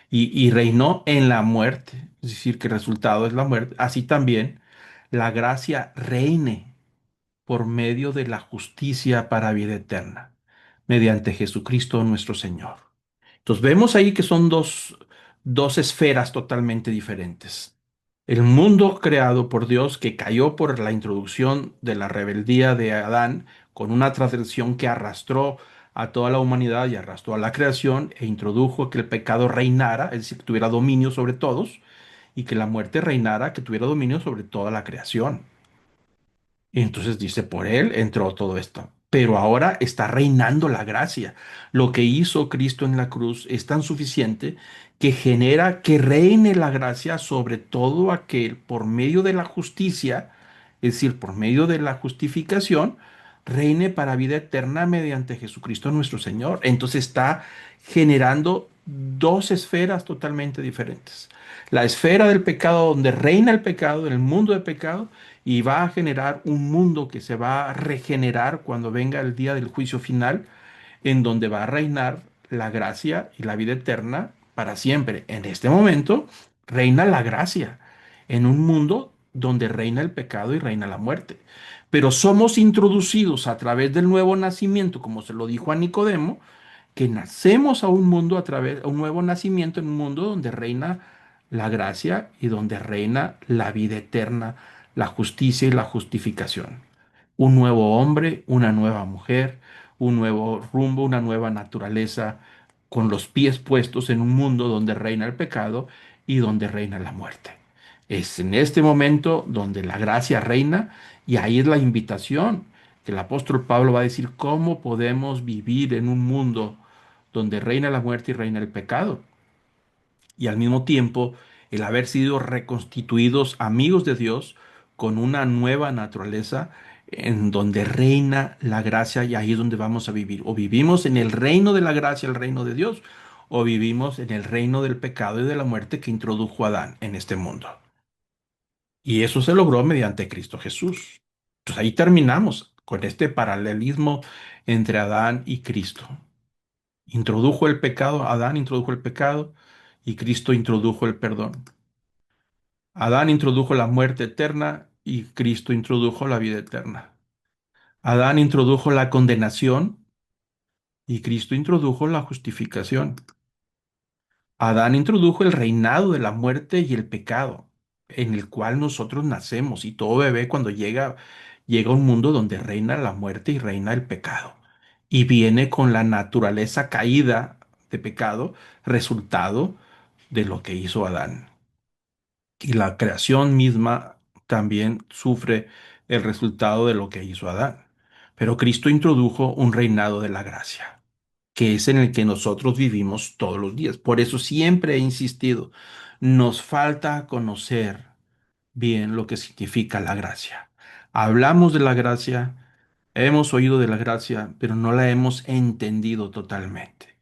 Y reinó en la muerte. Es decir, que el resultado es la muerte. Así también la gracia reine por medio de la justicia para vida eterna, mediante Jesucristo nuestro Señor. Entonces vemos ahí que son dos esferas totalmente diferentes. El mundo creado por Dios que cayó por la introducción de la rebeldía de Adán con una transgresión que arrastró a toda la humanidad y arrastró a la creación e introdujo que el pecado reinara, es decir, que tuviera dominio sobre todos, y que la muerte reinara, que tuviera dominio sobre toda la creación. Y entonces dice, por él entró todo esto. Pero ahora está reinando la gracia. Lo que hizo Cristo en la cruz es tan suficiente que genera que reine la gracia sobre todo aquel por medio de la justicia, es decir, por medio de la justificación, reine para vida eterna mediante Jesucristo nuestro Señor. Entonces está generando dos esferas totalmente diferentes. La esfera del pecado donde reina el pecado, el mundo de pecado, y va a generar un mundo que se va a regenerar cuando venga el día del juicio final, en donde va a reinar la gracia y la vida eterna para siempre. En este momento reina la gracia en un mundo donde reina el pecado y reina la muerte. Pero somos introducidos a través del nuevo nacimiento, como se lo dijo a Nicodemo, que nacemos a un mundo a través, a un nuevo nacimiento en un mundo donde reina la gracia y donde reina la vida eterna, la justicia y la justificación. Un nuevo hombre, una nueva mujer, un nuevo rumbo, una nueva naturaleza, con los pies puestos en un mundo donde reina el pecado y donde reina la muerte. Es en este momento donde la gracia reina y ahí es la invitación que el apóstol Pablo va a decir cómo podemos vivir en un mundo donde reina la muerte y reina el pecado y al mismo tiempo el haber sido reconstituidos amigos de Dios con una nueva naturaleza en donde reina la gracia y ahí es donde vamos a vivir. O vivimos en el reino de la gracia, el reino de Dios, o vivimos en el reino del pecado y de la muerte que introdujo Adán en este mundo. Y eso se logró mediante Cristo Jesús. Pues ahí terminamos con este paralelismo entre Adán y Cristo. Introdujo el pecado, Adán introdujo el pecado y Cristo introdujo el perdón. Adán introdujo la muerte eterna y Cristo introdujo la vida eterna. Adán introdujo la condenación y Cristo introdujo la justificación. Adán introdujo el reinado de la muerte y el pecado, en el cual nosotros nacemos y todo bebé cuando llega a un mundo donde reina la muerte y reina el pecado. Y viene con la naturaleza caída de pecado, resultado de lo que hizo Adán. Y la creación misma también sufre el resultado de lo que hizo Adán. Pero Cristo introdujo un reinado de la gracia, que es en el que nosotros vivimos todos los días. Por eso siempre he insistido, nos falta conocer bien lo que significa la gracia. Hablamos de la gracia, hemos oído de la gracia, pero no la hemos entendido totalmente.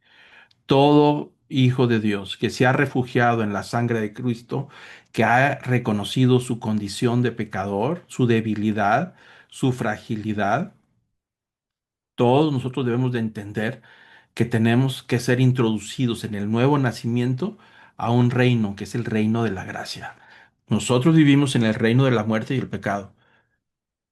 Todo hijo de Dios que se ha refugiado en la sangre de Cristo, que ha reconocido su condición de pecador, su debilidad, su fragilidad, todos nosotros debemos de entender que tenemos que ser introducidos en el nuevo nacimiento a un reino que es el reino de la gracia. Nosotros vivimos en el reino de la muerte y el pecado,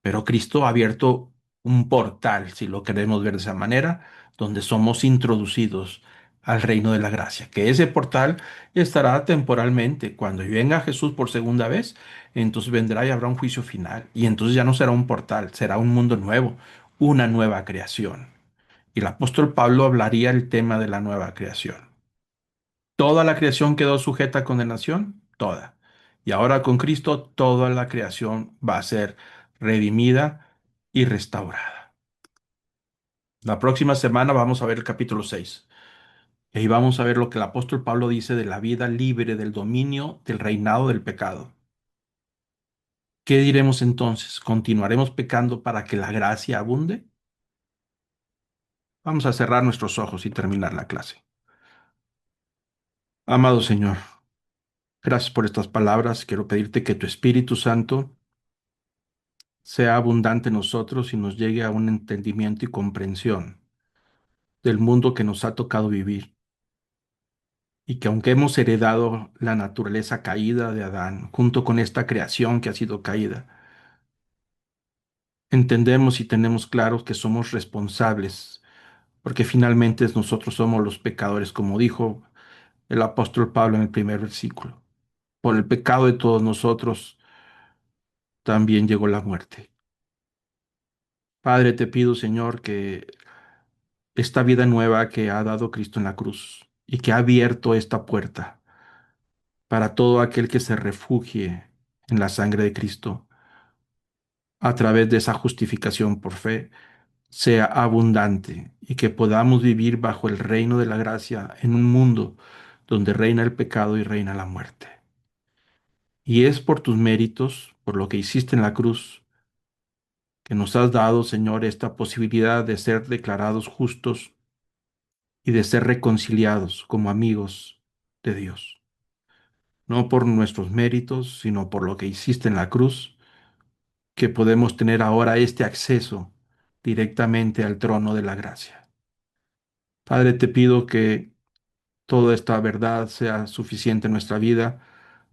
pero Cristo ha abierto un portal, si lo queremos ver de esa manera, donde somos introducidos al reino de la gracia, que ese portal estará temporalmente. Cuando venga Jesús por segunda vez, entonces vendrá y habrá un juicio final. Y entonces ya no será un portal, será un mundo nuevo, una nueva creación. Y el apóstol Pablo hablaría el tema de la nueva creación. Toda la creación quedó sujeta a condenación, toda. Y ahora con Cristo toda la creación va a ser redimida y restaurada. La próxima semana vamos a ver el capítulo 6. Y ahí vamos a ver lo que el apóstol Pablo dice de la vida libre del dominio del reinado del pecado. ¿Qué diremos entonces? ¿Continuaremos pecando para que la gracia abunde? Vamos a cerrar nuestros ojos y terminar la clase. Amado Señor, gracias por estas palabras. Quiero pedirte que tu Espíritu Santo sea abundante en nosotros y nos llegue a un entendimiento y comprensión del mundo que nos ha tocado vivir. Y que aunque hemos heredado la naturaleza caída de Adán, junto con esta creación que ha sido caída, entendemos y tenemos claro que somos responsables, porque finalmente nosotros somos los pecadores, como dijo el apóstol Pablo en el primer versículo. Por el pecado de todos nosotros también llegó la muerte. Padre, te pido, Señor, que esta vida nueva que ha dado Cristo en la cruz y que ha abierto esta puerta para todo aquel que se refugie en la sangre de Cristo a través de esa justificación por fe sea abundante y que podamos vivir bajo el reino de la gracia en un mundo donde reina el pecado y reina la muerte. Y es por tus méritos, por lo que hiciste en la cruz, que nos has dado, Señor, esta posibilidad de ser declarados justos y de ser reconciliados como amigos de Dios. No por nuestros méritos, sino por lo que hiciste en la cruz, que podemos tener ahora este acceso directamente al trono de la gracia. Padre, te pido que toda esta verdad sea suficiente en nuestra vida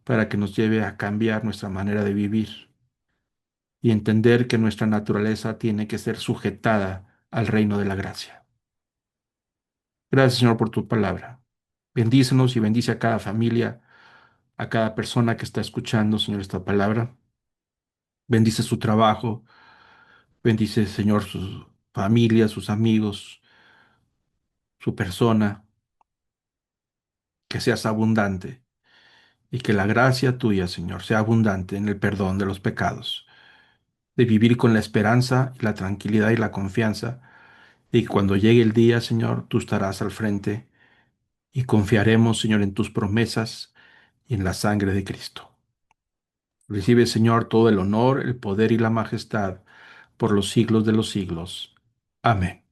para que nos lleve a cambiar nuestra manera de vivir y entender que nuestra naturaleza tiene que ser sujetada al reino de la gracia. Gracias, Señor, por tu palabra. Bendícenos y bendice a cada familia, a cada persona que está escuchando, Señor, esta palabra. Bendice su trabajo, bendice, Señor, sus familias, sus amigos, su persona, que seas abundante y que la gracia tuya, Señor, sea abundante en el perdón de los pecados, de vivir con la esperanza y la tranquilidad y la confianza, y que cuando llegue el día, Señor, tú estarás al frente y confiaremos, Señor, en tus promesas y en la sangre de Cristo. Recibe, Señor, todo el honor, el poder y la majestad por los siglos de los siglos. Amén.